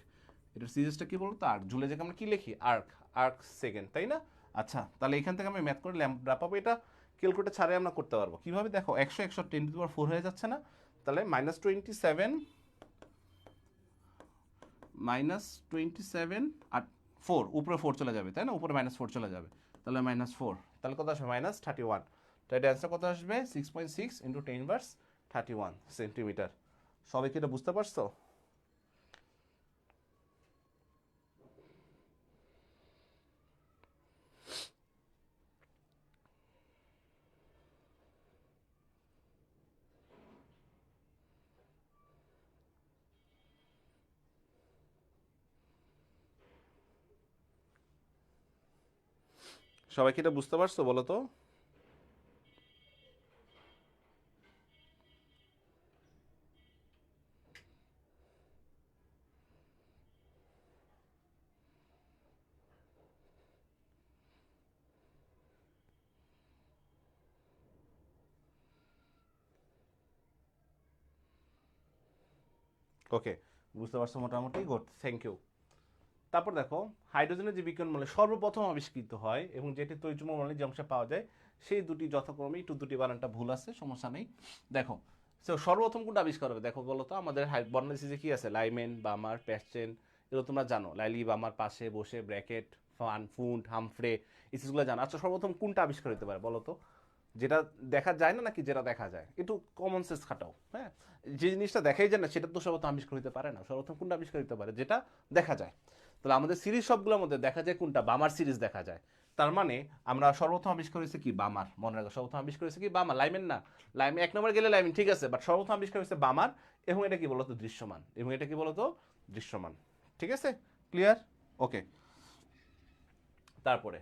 এটার সিরিজটা কি বলতো আর্ক, জুলে জায়গায় আমরা কি লিখি, আর্ক, আর্ক সেকেন্ড, তাই না? আচ্ছা, তাহলে এখান থেকে আমি ম্যাথ করে ল্যাম্বডা পাবো, এটা ক্যালকুলেটর ছাড়াই আমরা করতে পারবো। কিভাবে, দেখো 100 100 10^4 হয়ে যাচ্ছে না, তাহলে -27 আর 4, উপরে 4 চলে যাবে, তাই না, উপরে -4 চলে যাবে, তাহলে -4, তাহলে কত আসবে, -31। তাই এটা অ্যান্সার কত আসবে, 6.6 ইন্টু 10^31 সেন্টিমিটার। সবাই কি এটা বুঝতে পারছো? সবাই কি এটা বুঝতে পারছো বলো তো? ওকে, বুঝতে পারছো মোটামুটি, গুড, থ্যাংক ইউ। তারপর দেখো হাইড্রোজেনের যে বিজ্ঞান মৌল সর্বপ্রথম আবিষ্কৃত হয় এবং যেটি তৈজন্য মৌলের যে অংশে পাওয়া যায়, সেই দুটি যথাক্রমে একটু দুটি বানানটা ভুল আছে, সমস্যা নেই। দেখো সর্বপ্রথম কোনটা আবিষ্কার হবে, দেখো বলো তো, আমাদের বর্ণালী যে কি আছে, লাইমেন, বামার, প্যাস্টেন, এগুলো তোমরা জানো, লাইলি বামার পাশে বসে, ব্র্যাকেট, ফান, ফুন্ট, হামফ্রে, এই চিজগুলো জানো। আচ্ছা সর্বপ্রথম কোনটা আবিষ্কার হতে পারে বলো তো, যেটা দেখা যায় না নাকি যেটা দেখা যায়, একটু কমন সেন্স খাটাও। হ্যাঁ, যে জিনিসটা দেখাই যায় না সেটা তো সর্বপ্রথম আবিষ্কার হতে পারে না, সর্বপ্রথম কোনটা আবিষ্কার হতে পারে, যেটা দেখা যায়। তাহলে আমাদের সিরিজ সবগুলোর মধ্যে দেখা যায় কোনটা, বামার সিরিজ দেখা যায়, তার মানে আমরা সর্বপ্রথম আবিষ্কার হয়েছে কি বামার, মনে রাখো সর্বপ্রথম আবিষ্কার হয়েছে কি বামার, লাইমেন না, লাইম 1 নম্বর গেলে লাইমেন, ঠিক আছে, বাট সর্বপ্রথম আবিষ্কার হয়েছে বামার, এবং এটা কি বলতো দৃশ্যমান, এবং এটা কি বলতো দৃশ্যমান, ঠিক আছে, ক্লিয়ার, ওকে। তারপরে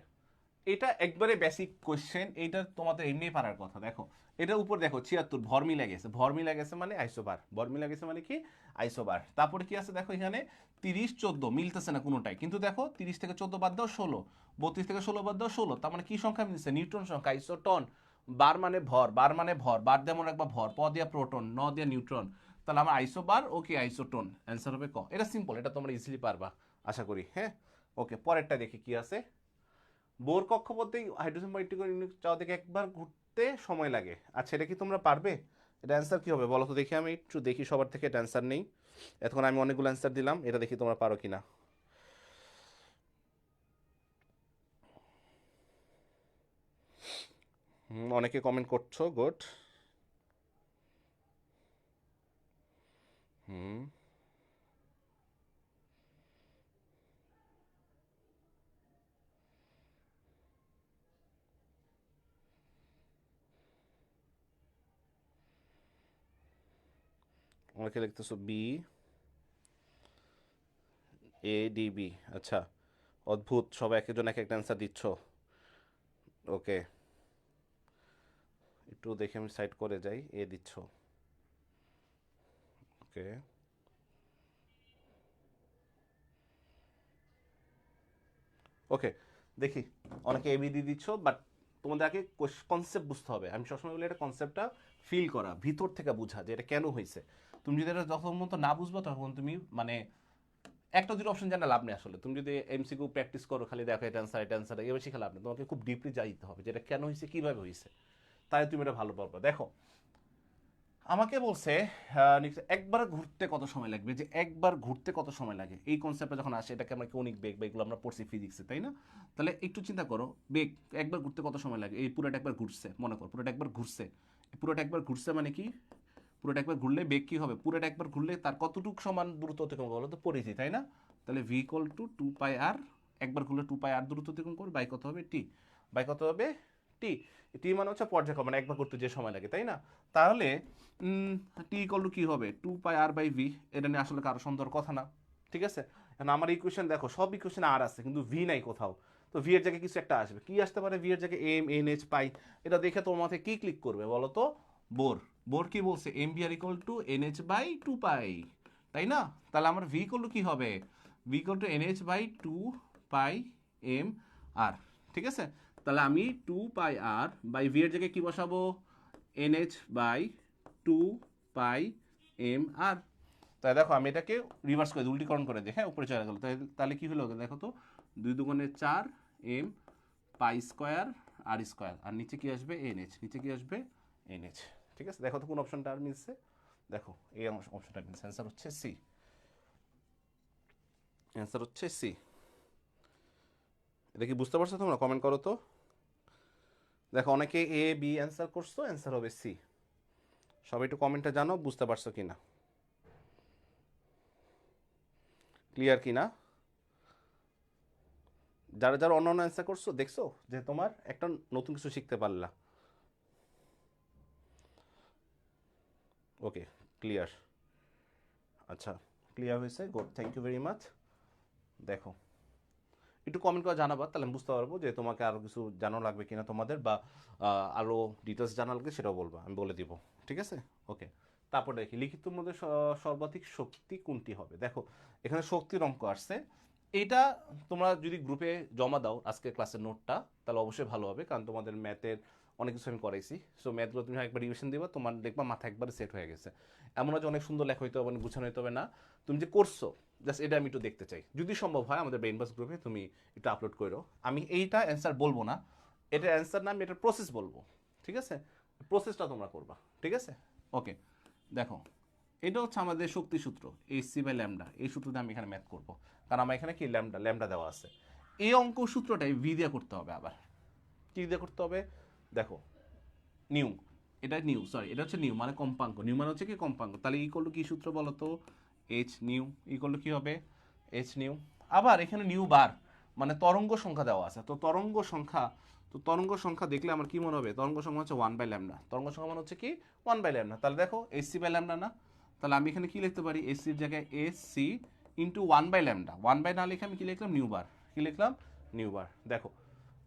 এটা একবারে বেসিক কোশ্চেন, এইটা তোমাদের এমনি পারার কথা। দেখো এটার উপর দেখো 76 ভর মিলে গেছে, ভর মিলে গেছে মানে আইসোবার, ভর মিলে গেছে মানে কি আইসোবার। তারপরে কি আছে দেখো এখানে 30 14 মিলতেছে না কোনোটাই, কিন্তু দেখো 30 থেকে 14 বাদ দাও 16, 32 থেকে 16 বাদ দাও 16, তার মানে কি সংখ্যা মিলছে নিউট্রন সংখ্যা, আইসোটন। বার মানে ভর, বার মানে ভর, বার দিয়ে মনে রাখবা ভর, প দিয়া প্রোটন, ন দিয়া নিউট্রন, তাহলে আমার আইসোবার ওকে আইসোটন, অ্যান্সার হবে ক। এটা সিম্পল, এটা তোমরা ইজিলি পারবা আশা করি, হ্যাঁ ওকে। পরেরটা দেখি কি আছে। বোর কক্ষপথে হাইড্রোজেন পরমাণু ইউনিট চাওয়া থেকে একবার ঘুরতে সময় লাগে, আচ্ছা এটা কি তোমরা পারবে? এটা অ্যান্সার কি হবে বলো তো দেখি, আমি একটু দেখি সবার থেকে এটা অ্যান্সার নেই। এতক্ষণ আমি অনেকগুলো অ্যান্সার দিলাম, এটা দেখি তোমরা পারো কিনা। অনেকে কমেন্ট করছো, গুড। হুম, অনেকে লিখতেছো বি, এ ডি বি, আচ্ছা অদ্ভুত, সবাই এক একজন এক একটা অ্যান্সার দিচ্ছ, ওকে একটু দেখে আমি সাইড করে যাই, এ দিচ্ছ, ওকে ওকে দেখি, অনেকে এবি দিয়ে দিচ্ছ, বাট তোমাদের আগে কনসেপ্ট বুঝতে হবে। আমি সবসময় বলি এটা কনসেপ্টটা ফিল করা, ভিতর থেকে বোঝা যে এটা কেন হয়েছে। তুমি যদি এটা যখন মতো না বুঝবো তখন তুমি মানে একটা দুটো অপশন জানা লাভ নেই আসলে। তুমি যদি এমসিকিউ প্র্যাকটিস করো খালি দেখো এটা অ্যান্সার এটা অ্যান্সার, এবার শিখে লাভ নেই, তোমাকে খুব ডিপলি যাইতে হবে যেটা কেন হয়েছে কীভাবে হয়েছে, তাই তুমি এটা ভালো পারবে। দেখো আমাকে বলছে একবার ঘুরতে কত সময় লাগবে, যে একবার ঘুরতে কত সময় লাগে, এই কনসেপ্টটা যখন আসে এটাকে আমরা কৌণিক বেগ বা এগুলো আমরা পড়ছি ফিজিক্সে, তাই না? তাহলে একটু চিন্তা করো, বেগ একবার ঘুরতে কত সময় লাগে, এই পুরোটা একবার ঘুরছে, মনে করো পুরোটা একবার ঘুরছে, পুরোটা একবার ঘুরছে মানে কি, পুরোটা একবার ঘুরলে বেগ কি হবে, পুরোটা একবার ঘুরলে তার কতটুকু সমান দূরত্ব অতিক্রম বলো তো পড়েছি, তাই না? তাহলে ভি ইকুয়াল টু 2 পাই আর, একবার ঘুরলে 2 পাই আর দূরত্ব অতিক্রম করবে, বাই কত হবে টি, বাই কত হবে টি, টি মানে হচ্ছে পর্যায়ক্রম, মানে একবার করতে যে সময় লাগে, তাই না? তাহলে টি ইকুয়াল টু কী হবে 2 পাই আর/ভি, এটা নিয়ে আসলে কারো সন্দেহের কথা না, ঠিক আছে? এখন আমার ইকুয়েশন দেখো সব ইকুয়েশন আর আছে কিন্তু ভি নাই কোথাও, তো ভি এর জায়গায় কিছু একটা আসবে, কি আসতে পারে ভি এর জায়গায়, এম এন এইচ পাই, এটা দেখে তোমার মাথায় কি ক্লিক করবে বলো তো, বোর, বোর কি বলছে M V R equal to N H by 2 pi, তাই না? তাহলে আমার ভি ইকুয়াল টু কি হবে, V equal to N H by 2 pi M R, ঠিক আছে? তাহলে আমি 2 পাই আর/ভি এর জায়গায় কি বসাবো, N H by 2 pi M R. তাই দেখো আমি এটাকে রিভার্স করে দিই, উল্টিকরণ করে দিই, হ্যাঁ উপরে চলে গেল, তাহলে কি হলো দেখো তো, 2 × 4 এম পাই স্কোয়ার আর স্কোয়ার, আর নিচে কি আসবে এন এইচ, নিচে কি আসবে এন এইচ, ঠিক আছে? দেখো তো কোন অপশনটা আর মিলছে, দেখো এই অপশনটা মিলছে, অ্যান্সার হচ্ছে সি, অ্যান্সার হচ্ছে সি। এটা কি বুঝতে পারছো তোমরা, কমেন্ট করো তো। দেখো অনেকে এ বি অ্যান্সার করছো, অ্যান্সার হবে সি। সবাই একটু কমেন্টে জানো বুঝতে পারছো কিনা, ক্লিয়ার কিনা। যারা যারা অন্য অন্য অ্যান্সার করছো দেখছো যে তোমার একটা নতুন কিছু শিখতে পারলা, ওকে ক্লিয়ার, আচ্ছা ক্লিয়ার হয়েছে, good, thank you very much. দেখো একটু কমেন্ট করে জানাবা, তাহলে আমি বুঝতে পারবো যে তোমাকে আরও কিছু জানা লাগবে কিনা তোমাদের, বা আরও ডিটেলস জানা লাগবে সেটাও বলবা, আমি বলে দিব, ঠিক আছে ওকে। তারপর দেখি লিখিতর মধ্যে সর্বাধিক শক্তি কোনটি হবে। দেখো এখানে শক্তির অঙ্ক আসছে, এইটা তোমরা যদি গ্রুপে জমা দাও আজকে ক্লাসের নোটটা তাহলে অবশ্যই ভালো হবে, কারণ তোমাদের ম্যাথের অনেক কিছু আমি করাইছি, সো ম্যাথগুলো তুমি একবার রিভিশন দিবা, তোমার দেখবা মাথা একবারে সেট হয়ে গেছে। এমন হয় যে অনেক সুন্দর লেখা হইতে হবে, অনেক গুছানো হইতে হবে না, তুমি যে করছো জাস্ট এটা আমি একটু দেখতে চাই, যদি সম্ভব হয় আমাদের ব্রেইনবাস গ্রুপে তুমি একটু আপলোড করো। আমি এইটা অ্যান্সার বলবো না, এটার অ্যান্সার না, আমি এটার প্রসেস বলবো, ঠিক আছে? প্রসেসটা তোমরা করবা, ঠিক আছে ওকে। দেখো এটা হচ্ছে আমাদের শক্তি সূত্র, এসি বাই ল্যামডা, এই সূত্রটা আমি এখানে ম্যাথ করবো, কারণ আমার এখানে কি ল্যামডা ল্যামডা দেওয়া আছে। এই অঙ্ক সূত্রটাই ভি দিয়ে করতে হবে, আবার কি দিয়ে করতে হবে দেখো, নিউ, এটা নিউ, সরি এটা হচ্ছে নিউ মানে কম্পাঙ্ক, নিউ মানে হচ্ছে কি কম্পাঙ্ক, তাহলে ইকুয়াল টু কি সূত্র বলো তো, এইচ নিউ ইকুয়াল টু কি হবে এইচ নিউ, আবার এখানে নিউ বার, মানে তরঙ্গ সংখ্যা দেওয়া আছে। তো তরঙ্গ সংখ্যা দেখলে আমার কি মনে হবে? তরঙ্গ সংখ্যা হচ্ছে 1/λ। তরঙ্গ সংখ্যা মানে হচ্ছে কি 1/λ। তাহলে দেখো AC/λ না, তাহলে আমি এখানে কি লিখতে পারি? এসির জায়গায় AC ইন্টু 1/λ। 1/, না লিখে আমি কি লিখলাম? নিউ বার। কি লিখলাম? নিউ বার। দেখো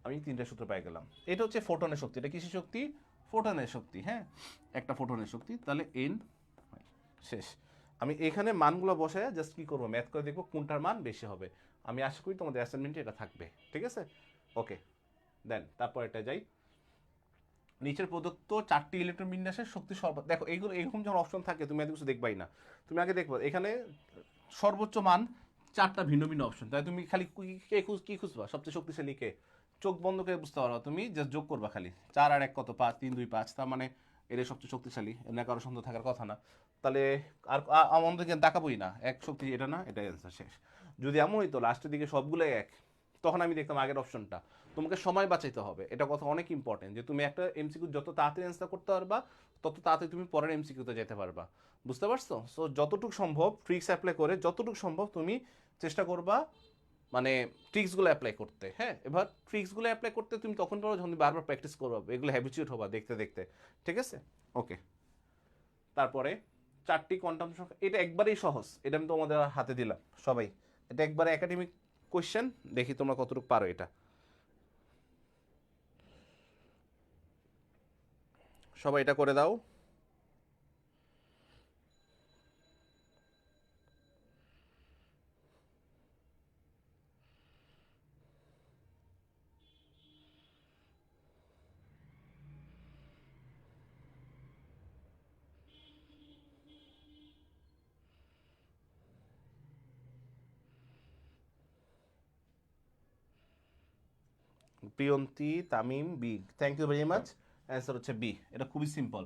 আমি তিনটা সূত্র পাই গেলাম। এটা হচ্ছে ফোটনের শক্তি। এটা কিসের শক্তি? ফোটনের শক্তি। হ্যাঁ, একটা ফোটনের শক্তি। তাহলে N শেষ। আমি এখানে মানগুলো বসায় জাস্ট কি করবো? ম্যাথ করে দেখবো কোনটার মান বেশি হবে। আমি আশা করি তোমাদের অ্যাসাইনমেন্টে এটা থাকবে। ঠিক আছে, ওকে। দেন তারপর এটা যাই। নিচের প্রদত্ত 4টি ইলেকট্রন বিন্যাসের শক্তি দেখো এইগুলো এরকম যখন অপশন থাকে তুমি এত কিছু দেখবাই না। তুমি আগে দেখবো এখানে সর্বোচ্চ মান 4টা ভিন্ন ভিন্ন অপশন। তাই তুমি খালি কি খুঁজবা? সবচেয়ে শক্তিশালী কে? চোখ বন্ধ করে বুঝতে পারো, তুমি জাস্ট যোগ করবা খালি 4 আর 1 কত? 5, 3, 2, 5। তার মানে এটাই সবচেয়ে শক্তিশালী, এর কারো সন্দেহ থাকার কথা না। তাহলে আর আমাদের তাকাবোই না, এক শক্তি এটা না, এটাই অ্যান্সার শেষ। যদি এমন হইতো লাস্টের দিকে সবগুলো এক, তখন আমি দেখতাম আগের অপশনটা। তোমাকে সময় বাঁচাইতে হবে, এটা কথা অনেক ইম্পর্টেন্ট, যে তুমি একটা এমসিকিউ যত তাড়াতাড়ি অ্যান্সার করতে পারবা তত তাড়াতাড়ি তুমি পরের এমসিকিউতে যেতে পারবা। বুঝতে পারছো? সো যতটুকু সম্ভব ট্রিক্স অ্যাপ্লাই করে যতটুকু সম্ভব তুমি চেষ্টা করবা মানে ট্রিক্সগুলো অ্যাপ্লাই করতে। হ্যাঁ, এবার ট্রিক্সগুলো অ্যাপ্লাই করতে তুমি তখন পারো যখন তুমি বারবার প্র্যাকটিস করবা, এগুলো হ্যাবিচুয়েট হবা দেখতে দেখতে। ঠিক আছে, ওকে। তারপরে 4টি কোয়ান্টাম সংখ্যা, এটা একবারেই সহজ, এটা আমি তোমাদের হাতে দিলাম সবাই। এটা একবারে একাডেমিক কোয়েশ্চেন, দেখি তোমরা কতটুকু পারো এটা। সবাই এটা করে দাও। Priyanti Tamim B, thank you very much. Answer হচ্ছে বি। এটা খুবই সিম্পল।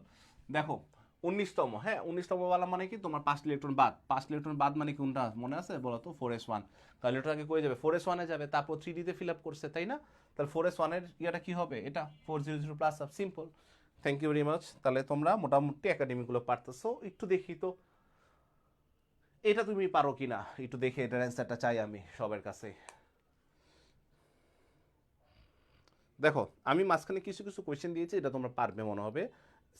দেখো 19তম, হ্যাঁ 19তম বলা মানে কি তোমার 5 ইলেকট্রন বাদ। 5 ইলেকট্রন বাদ মানে কোনটা মনে আছে বলো তো? 4s1। তাহলে এটা আগে কই যাবে? 4s1 এ যাবে, তারপর 3D তে ফিল আপ করছে, তাই না? তাহলে 4s1 এর ইয়াটা কি হবে? এটা 400 plus up, simple. Thank you very much. তাহলে তোমরা মোটামুটি একাডেমিকগুলো পারতেছো। একটু দেখি তো এটা তুমি পারো কিনা, একটু দেখে এটার অ্যান্সারটা চাই আমি সবার কাছে। দেখো আমি মাঝখানে কিছু কিছু কোয়েশ্চেন দিয়েছি, এটা তোমরা পারবে মনে হবে।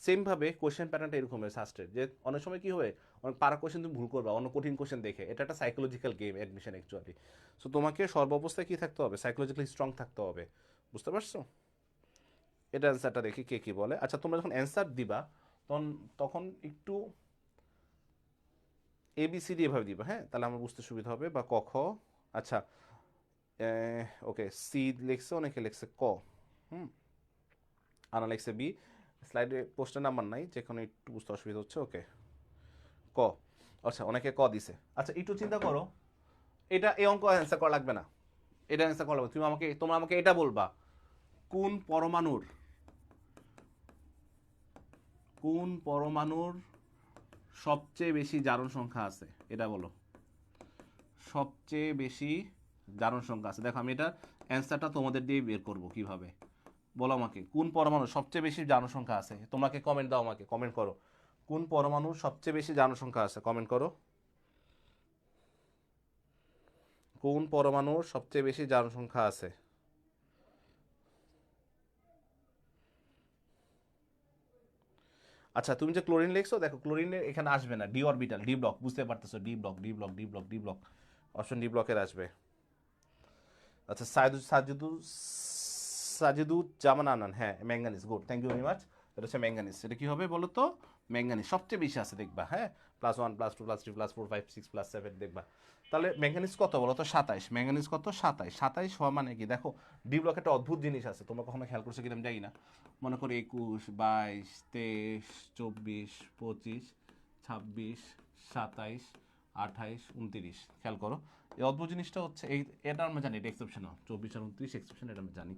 সেমভাবে কোয়েশ্চেন প্যাটার্নটা এরকম হয় সাস্টের, যে অনেক সময় কি হয় অনেক পারা কোয়েশ্চেন তুমি ভুল করবা অন্য কঠিন কোয়েশ্চেন দেখে। এটা একটা psychological game admission actually. So তোমাকে সর্বাবস্থায় কি থাকতে হবে? সাইকোলজিক্যালি স্ট্রং থাকতে হবে। বুঝতে পারছো? এটা অ্যান্সারটা দেখি কে কি বলে। আচ্ছা তোমরা যখন অ্যান্সার দিবা তখন তখন একটু ABCD এভাবে দিবা, হ্যাঁ, তাহলে আমার বুঝতে সুবিধা হবে। বা ক খ। আচ্ছা ওকে, সি লিখছে, অনেকে লিখছে ক। হুম, আনা লিখছে বি। স্লাইডে পোস্টার নাম্বার নাই, যেখানে একটু বুঝতে অসুবিধা হচ্ছে। ওকে, ক। আচ্ছা অনেকে ক দিছে। আচ্ছা একটু চিন্তা করো, এটা এই অঙ্ক অ্যান্সার করা লাগবে না, এটা অ্যান্সার করা লাগবে। তোমরা আমাকে এটা বলবা, কোন পরমাণুর কোন পরমাণুর সবচেয়ে বেশি জারণ সংখ্যা আছে? এটা বলো, সবচেয়ে বেশি জারণ সংখ্যা আছে। দেখো আমি এটা অ্যান্সারটা তোমাদের দিয়ে বের করব কিভাবে। বলো আমাকে কোন পরমাণু সবচেয়ে বেশি জনসংখ্যা আছে? তোমাকে কমেন্ট দাও, আমাকে কমেন্ট করো কোন পরমাণুর সবচেয়ে বেশি জনসংখ্যা আছে, কমেন্ট করো। কোন পরমাণুর সবচেয়ে বেশি জনসংখ্যা আছে? আচ্ছা তুমি যে ক্লোরিন লিখছো, দেখো ক্লোরিনের এখানে আসবে না, ডি অরবিটাল, ডি ব্লক, বুঝতে পারতেছো? D block, D block, D block, D block, option D ব্লকের আসবে। আচ্ছা সাজিদু জামান আনান, হ্যাঁ manganese, good, thank you very much. এটা হচ্ছে ম্যাঙ্গানিজ। এটা কি হবে বলো তো? ম্যাঙ্গানিজ সবচেয়ে বেশি আছে দেখবা, হ্যাঁ। +1 +2 +3 +4 5 6 +7 দেখবা। তাহলে ম্যাঙ্গানিজ কত বলো তো? 27। ম্যাঙ্গানিজ কত? 27। 27 হওয়া মানে কি? দেখো ডি ব্লক একটা অদ্ভুত জিনিস আছে, তোমরা কখনো খেয়াল করছো কিনা আমি জানি না। মনে করো 21 22 23 24 25 26 27 28 29, খেয়াল করো। এই অদ্ভুত জিনিসটা হচ্ছে এটা আমরা জানি, এটা এক্সেপশনাল। 24 আর 29 এক্সেপশন, এটা আমরা জানি।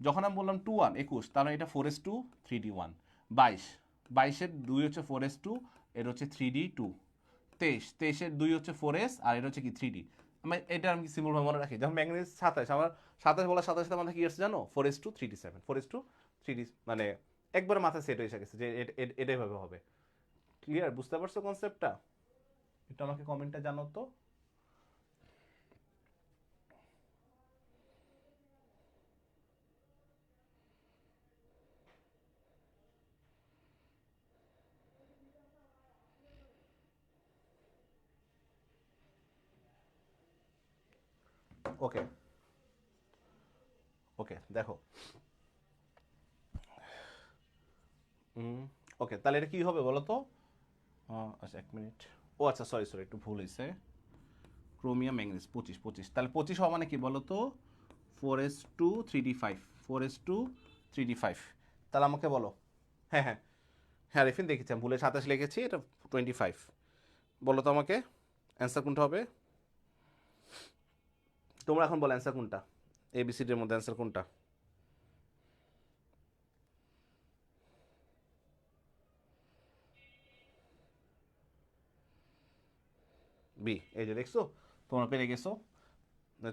যখন আমি বললাম 2 1 21, তাহলে এটা 4s2 3d1। 22 22-এর 2 হচ্ছে 4s2, এর হচ্ছে 3d2। 23-এর 2 হচ্ছে 4s, আর এটা হচ্ছে কি 3d। আমি কি সিম্পল ভাবে মনে রাখি? যখন ম্যাঙ্গানিজ 27, আমার 27 বলা 27 মানে কি আসছে জানো? 4s2 3d7, 4s2 3d, মানে একবার মাথায় সেট হয়ে গেছে যে এটাই ভাবে হবে। ক্লিয়ার? বুঝতে পারছো কনসেপ্টটা? এটা আমাকে কমেন্টে জানো তো। ওকে ওকে দেখো ওকে, তাহলে এটা কি হবে বলো তো? আচ্ছা 1 মিনিট। ও আচ্ছা সরি সরি, একটু ভুল হয়েছে। ক্রোমিয়াম ম্যাঙ্গানিজ 25, তাহলে 25 হওয়া মানে কি বলো তো? 4s2 3d5, 4s2 3d5। তাহলে আমাকে বলো। হ্যাঁ হ্যাঁ হ্যাঁ রেফিন দেখেছি, আমি ভুলে 27 লিখেছি, এটা 25। বলো তো আমাকে অ্যান্সার কোনটা হবে? তোমরা এখন বলো অ্যান্সার কোনটা, এবিসিডির মধ্যে অ্যান্সার কোনটা? বি। এই যে দেখছো, তোমরা পেরে গেছো।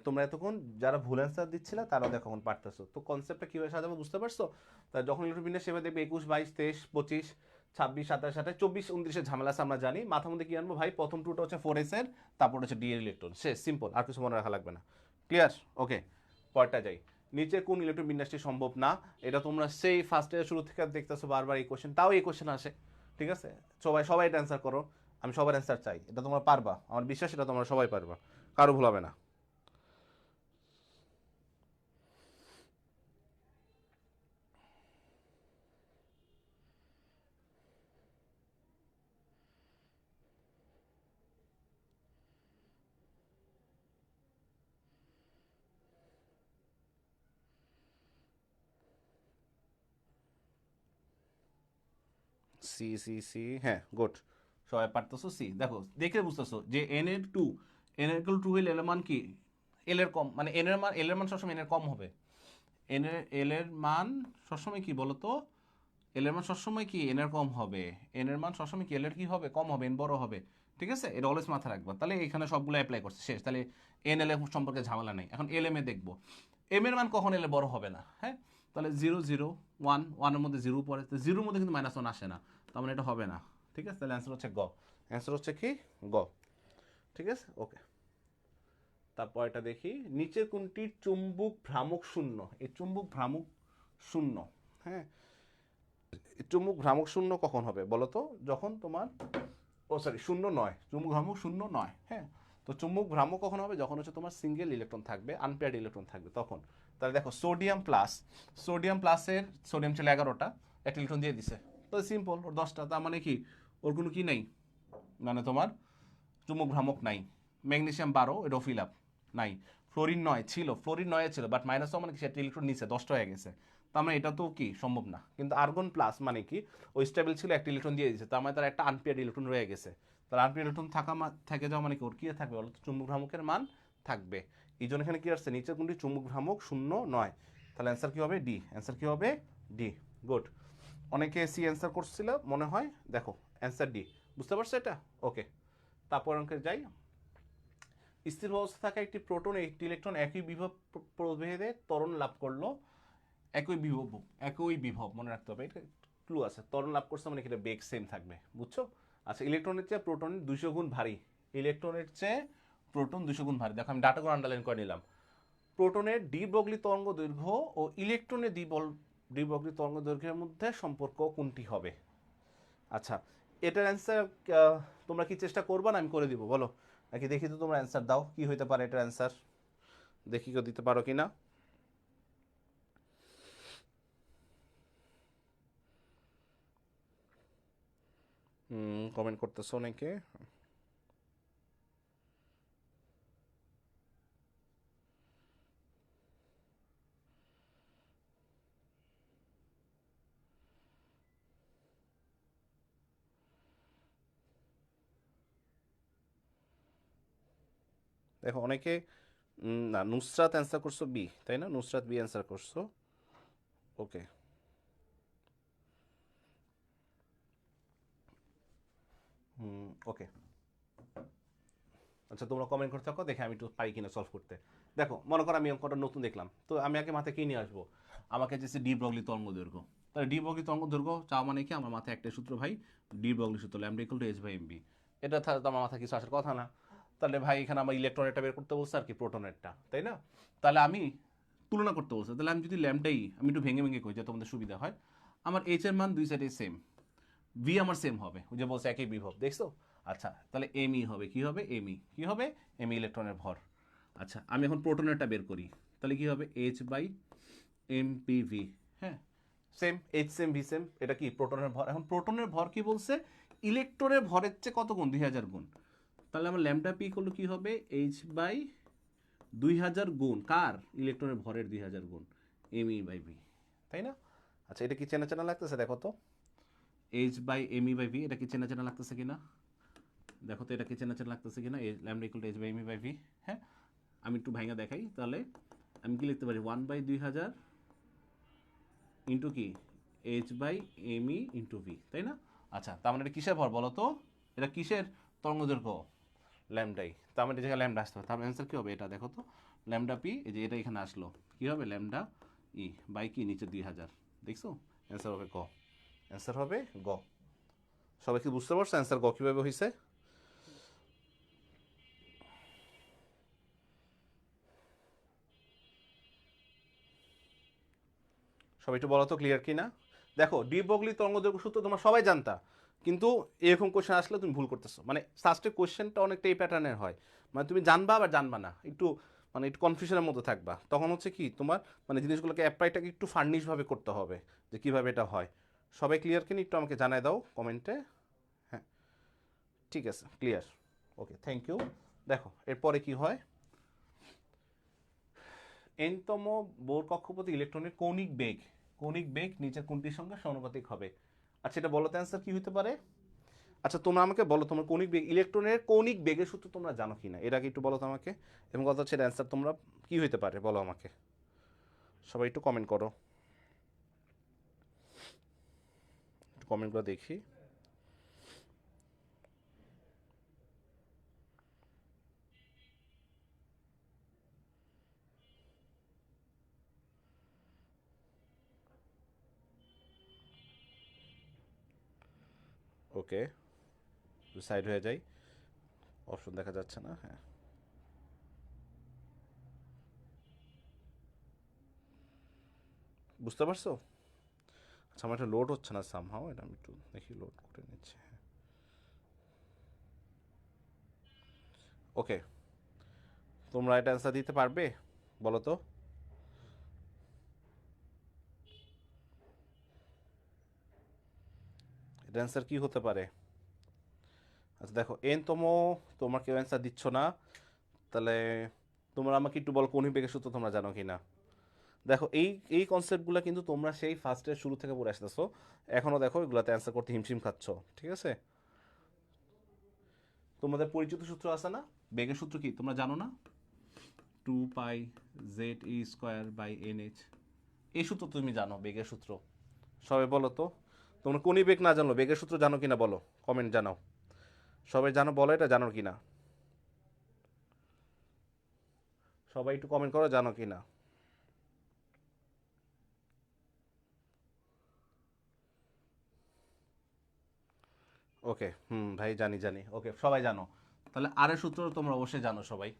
তোমরা এতক্ষণ যারা ভুল অ্যান্সার দিচ্ছিলে তারাও দেখো এখন পারতেছো। তো কনসেপ্টটা কীভাবে সাজাবো বুঝতে পারছো? তাই যখন ইলেকট্রন বিন্যাস সেভাবে দেখবে 21 22 23 25 26 27 28 24 29 ঝামেলা আছে আমরা জানি। মাথার মধ্যে কি আনবো ভাই? প্রথম টুটা হচ্ছে 4s এর, তারপর হচ্ছে ডি এর ইলেকট্রন, শেষ, সিম্পল, আর কিছু মনে রাখা লাগবে না। ক্লিয়ার? ওকে, পরটা যাই। নিচে কোন ইলেকট্রন বিন্যাসটি সম্ভব না? এটা তোমরা সেই ফার্স্ট ইয়ার শুরু থেকে দেখতেছো বারবার এই কোশ্চেন, তাও এই কোশ্চেন আসে। ঠিক আছে, সবাই সবাই এটা অ্যান্সার করো। আমি সবার অ্যান্সার চাই, এটা তোমরা পারবা, আমার বিশ্বাস এটা তোমরা সবাই পারবা, কারো ভুল হবে না। সি সি সি, হ্যাঁ গুড, সবাই পারতেছো সি। দেখো দেখে বুঝতেছো যে এন এর টু, এন এর টু হইলে এল এর মান কি? এল এর কম, মানে এন এর মান, এল এর মান সবসময় এন এর কম হবে। এল এর মান সবসময় কি বলতো? এল এর মান সবসময় কি এন এর কম হবে। এন এর মান সবসময় কি এল এর কি হবে? কম হবে, এন বড় হবে। ঠিক আছে, এটা অলওয়েজ মাথায় রাখবা। তাহলে এখানে সবগুলো অ্যাপ্লাই করছে, শেষ। তাহলে এন এল এর সম্পর্কে ঝামেলা নেই। এখন এল এম এ দেখবো, এম এর মান কখন এলে বড় হবে না? হ্যাঁ, তাহলে 0 0 1, 1 এর মধ্যে 0 পড়ে, তো 0 এর মধ্যে কিন্তু -1 আসে না, তার মানে এটা হবে না। ঠিক আছে, তাহলে অ্যান্সার হচ্ছে গ। অ্যান্সার হচ্ছে কি? গ। ঠিক আছে, ওকে। তারপর এটা দেখি, নিচের কোনটি চুম্বক ভ্রামক শূন্য? এই চুম্বক ভ্রামক শূন্য, হ্যাঁ, চুম্বক ভ্রামক শূন্য কখন হবে বলো তো? যখন তোমার, ও সরি শূন্য নয়, চুম্বক ভ্রামক শূন্য নয়, হ্যাঁ। তো চুম্বক ভ্রামক কখন হবে? যখন হচ্ছে তোমার সিঙ্গেল ইলেকট্রন থাকবে, আনপেয়ার্ড ইলেকট্রন থাকবে তখন। তাহলে দেখো সোডিয়াম প্লাস, সোডিয়াম প্লাসের, সোডিয়াম ছিল 11টা, একটা ইলেকট্রন দিয়ে দিছে, তো সিম্পল, ওর 10টা, তার মানে কি ওর কোনো কি নেই, মানে তোমার চুম্বক ভ্রামক নাই। ম্যাগনেসিয়াম 12, এটাও ফিল আপ নাই। ফ্লোরিন 9 ছিল, ফ্লোরিন 9 ছিল, বাট মাইনাস মানে কি, সেটা ইলেকট্রন নিচে 10টা হয়ে গেছে, তার মানে এটা তো কি সম্ভব না। কিন্তু আর্গন প্লাস মানে কি, ওই স্টেবল ছিল, একটা ইলেকট্রন দিয়ে দিয়েছে, তার মানে তার একটা আনপেয়ার্ড ইলেকট্রন রয়ে গেছে। তার আনপেয়ার্ড ইলেকট্রন থাকা থেকে যাওয়া মানে কি, ওর কি থাকবে বলো তো? চুম্বক ভ্রামকের মান থাকবে। এই জন্য এখানে কি আসছে, নিচের কোনটি চুম্বক ভ্রামক শূন্য নয়? তাহলে অ্যান্সার কি হবে? ডি। অ্যান্সার কি হবে? ডি। গুড। অনেকে সি অ্যান্সার করছিল মনে হয়, দেখো অ্যান্সার ডি। বুঝতে পারছো এটা? ওকে, তারপর অঙ্কে যাই। স্থির অবস্থা থাকা একটি প্রোটন একটি ইলেকট্রন একই বিভব প্রভেদে ত্বরণ লাভ করলো। একই বিভব, একই বিভব মনে রাখতে হবে, এটা ক্লু আছে। ত্বরণ লাভ করছে মানে এটা বেগ সেম থাকবে, বুঝছো? আচ্ছা, ইলেকট্রনের চেয়ে প্রোটন 200 গুণ ভারী, ইলেকট্রনের চেয়ে প্রোটন 200 গুণ ভারী। দেখো আমি ডাটাগুলো আন্ডারলাইন করে নিলাম। প্রোটনের ডি ব্রগলি তরঙ্গ দৈর্ঘ্য ও ইলেকট্রনের ডি ব্রগলি তরঙ্গ দৈর্ঘ্যের মধ্যে সম্পর্ক কোনটি হবে? আচ্ছা, এটার অ্যান্সার তোমরা কি চেষ্টা করবা না আমি করে দিব বলো? নাকি দেখি তো তোমরা অ্যান্সার দাও, কি হইতে পারে এটার অ্যান্সার, দেখি কেউ দিতে পারো কি না। কমেন্ট করতেছো অনেকে। দেখো অনেকে, না নুসরাত অ্যান্সার করছো বি, তাই না? নুসরাত বি অ্যান্সার করছো। ওকে, ওকে। আচ্ছা, তোমরা কমেন্ট করতে থাকো, দেখে আমি একটু পারি কিনা সলভ করতে। দেখো মনে করো আমি অঙ্কটা নতুন দেখলাম, তো আমি আগে মাথায় কি নিয়ে আসবো? আমাকে যে ডি ব্রগলি তরঙ্গ দৈর্ঘ্য, তাহলে ডি ব্রগলি তরঙ্গ দৈর্ঘ্য চাওয়া মানে কি, আমার মাথায় একটাই সূত্র ভাই, ডি ব্রগলি সূত্র, lambda equal to H by M B. এটা তাহলে তো আমার মাথায় কিছু আসার কথা না। তাহলে ভাই এখানে আমার ইলেকট্রনেরটা বের করতে বলছে আর কি প্রোটনেরটা, তাই না? তাহলে আমি তুলনা করতে বলছে, তাহলে আমি যদি ল্যামডাই, আমি একটু ভেঙে ভেঙে কই যে তোমাদের সুবিধা হয়। আমার এইচ এর মান দুই সাইডে সেম, ভি আমার সেম হবে, ওই যে বলছে একই বিভব, দেখছো? আচ্ছা, তাহলে এমই হবে, কি হবে? এমই কি হবে? এমই ইলেকট্রনের ভর। আচ্ছা আমি এখন প্রোটনেরটা বের করি, তাহলে কি হবে H/MPV। হ্যাঁ, same H same V same, এটা কি প্রোটনের ভর। এখন প্রোটনের ভর কি বলছে, ইলেকট্রনের ভরের চেয়ে কত গুণ, 2000 গুণ। তাহলে আমার ল্যামডা পি করলে কি হবে, H/2000 গুণ কার, ইলেকট্রনের ভরের 2000 গুণ ME/V, তাই না? আচ্ছা এটা কি চেনা চেনা লাগতেছে, দেখো তো H/ME/V, এটা কি চেনা চেনা লাগতেছে কিনা দেখো তো, এটা কি চেনা চেনা লাগতেছে কিনা, ল্যামডা ইকুয়াল টু H/ME/V। হ্যাঁ, আমি একটু ভাঙা দেখাই, তাহলে আমি কি লিখতে পারি 1/2000 ইন্টু কি H/ME ইন্টু ভি, তাই না? আচ্ছা তার মানে এটা কিসের ভর বলো তো, এটা কিসের তরঙ্গদৈর্ঘ্য, ল্যামডাই, তার মানে জায়গায় ল্যামডা আসতে হবে, তার অ্যান্সার কি হবে এটা দেখো তো, ল্যামডা পি, এই যে এটা এখানে আসলো, কি হবে ল্যামডা ই বাই কি নিচে 2000, দেখছো? অ্যান্সার হবে গ, অ্যান্সার হবে গ। সবাই কি বুঝতে পারছো অ্যান্সার গ কিভাবে হয়েছে? সবাই একটু বলো তো ক্লিয়ার কি না? দেখো ডি ব্রগলি তরঙ্গদৈর্ঘ্য সূত্র তোমরা সবাই জানতা, কিন্তু এরকম কোশ্চেন আসলে তুমি ভুল করতেছো, মানে সাস্টের কোশ্চেনটা অনেকটা এই প্যাটার্নের হয়, মানে তুমি জানবা আবার জানবা না, একটু মানে একটু কনফিউশনের মধ্যে থাকবা, তখন হচ্ছে কি তোমার মানে জিনিসগুলোকে অ্যাপ্লাইটাকে একটু ফার্নিশভাবে করতে হবে, যে কীভাবে এটা হয়। সবাই ক্লিয়ার কিনা একটু আমাকে জানায় দাও কমেন্টে। হ্যাঁ ঠিক আছে, ক্লিয়ার, ওকে থ্যাংক ইউ। দেখো এরপরে কি হয়, এনতম বোর কক্ষপথে ইলেকট্রনের কৌণিক বেগ নিচের কোনটির সঙ্গে সমানুপাতিক হবে। আচ্ছা এটা বলো তো অ্যান্সার কি হতে পারে? আচ্ছা তোমরা আমাকে বলো, তোমার কৌণিক বেগ, ইলেকট্রনের কৌণিক বেগের সূত্র তোমরা জানো কি না, এর আগে একটু বলো তো আমাকে, এবং কথা হচ্ছে অ্যান্সার তোমরা কি হতে পারে বলো আমাকে, সবাই একটু কমেন্ট করো, একটু কমেন্টগুলো দেখি। ওকে সাইড হয়ে যাই, অপশন দেখা যাচ্ছে না। হ্যাঁ বুঝতে পারছো? আচ্ছা আমার এটা লোড হচ্ছে না সামহাও, এটা আমি একটু দেখি লোড করে নিচ্ছি। ওকে তোমরা এটা অ্যান্সার দিতে পারবে বলো তো? এটা অ্যান্সার কি হতে পারে? আচ্ছা দেখো এনতম, তোমরা কেউ অ্যান্সার দিচ্ছ না, তাহলে তোমরা আমাকে একটু বলো কৌণিক বেগের সূত্র তোমরা জানো কি না। দেখো এই এই কনসেপ্টগুলো কিন্তু তোমরা সেই ফার্স্টের শুরু থেকে পড়ে আসতেছো, এখনও দেখো এগুলোতে অ্যান্সার করতে হিমশিম খাচ্ছ, ঠিক আছে? তোমাদের পরিচিত সূত্র আছে না, বেগের সূত্র কি তোমরা জানো না, 2π/ZE² এই সূত্র তুমি জানো, বেগের সূত্র। সবাই বলো তো, তোমরা কোনই বেগ না জানো বেগের সূত্র জানো কিনা বলো, কমেন্ট জানাও, সবাই জানো বলো এটা জানো কিনা, সবাই একটু কমেন্ট করো জানো কিনা। ওকে হুম ভাই জানি জানি, ওকে সবাই জানো, তাহলে আরের সূত্র তোমরা অবশ্যই জানো সবাই।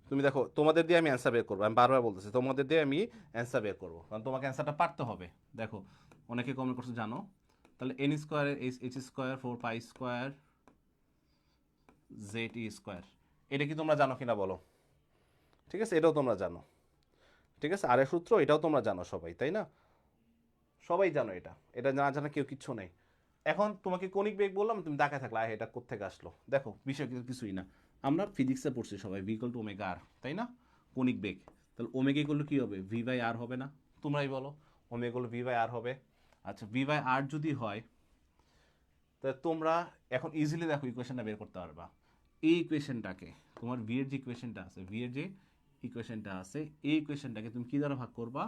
তুমি দেখো তোমাদের দিয়ে আমি অ্যান্সার বের করবো, আমি বারবার বলতেছি তোমাদের দিয়ে আমি অ্যান্সার বের করবো, কারণ তোমাকে অ্যান্সারটা পারতে হবে। দেখো অনেকে কমেন্ট করছে জানো, তাহলে n² H² 4π² ZE², এটা কি তোমরা জানো কিনা বলো? ঠিক আছে এটাও তোমরা জানো, ঠিক আছে আরের সূত্র এটাও তোমরা জানো সবাই, তাই না? সবাই জানো এটা, এটা না জানা কেউ কিচ্ছু নেই। এখন তোমাকে কণিক বেগ বললাম, তুমি দেখায় থাকলে এটা কোত্থেকে আসলো, দেখো বিষয় কিন্তু কিছুই না, আমরা ফিজিক্সে পড়ছি সবাই ভি ইকুয়াল টু ওমেগা আর, তাই না? কণিক বেগ, তাহলে ওমেগা ইকুয়াল টু কী হবে, V/R হবে না? তোমরাই বলো, ওমেগা ইকুয়াল টু V/R হবে। আচ্ছা V/R যদি হয়, তাহলে তোমরা এখন ইজিলি দেখো ইকুয়েশনটা বের করতে পারবা। এই ইকুয়েশনটাকে, তোমার ভি এর যে ইকুয়েশনটা আছে, ভি এর যে ইকুয়েশনটা আছে, এই ইকুয়েশনটাকে তুমি কী দ্বারা ভাগ করবা,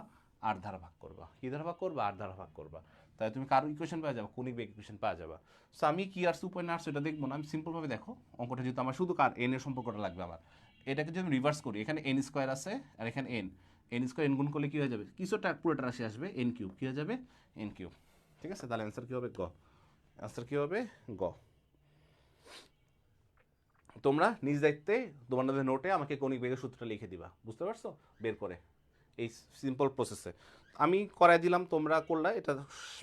আর দ্বারা ভাগ করবা, কী দ্বারা ভাগ করবা, আর দ্বারা ভাগ করবা, তাই তুমি কারো ইকুয়েশন পাওয়া যাবে, কনিক বেগ ইকুয়েশন পাওয়া যাবে। সো আমি কি আর সুপার না সেটা দেখবো না, আমি সিম্পলভাবে দেখো অঙ্কটা যেহেতু আমার শুধু কার এন এর সম্পর্কটা লাগবে আমার, এটাকে যদি আমি রিভার্স করি, এখানে n² আছে আর এখানে n² n গুণ করলে কী হয়ে যাবে, কিছুটা পুরোটা রাশি আসবে n³ কী হয়ে যাবে, n³। ঠিক আছে তাহলে অ্যান্সার কী হবে, গ, অ্যান্সার কী হবে, গ। তোমরা নিজ দায়িত্বে তোমাদের নোটে আমাকে কৌণিক বেগের সূত্রটা লিখে দিবা, বুঝতে পারছো, বের করে এই সিম্পল প্রসেসে আমি করাই দিলাম, তোমরা করলা এটা,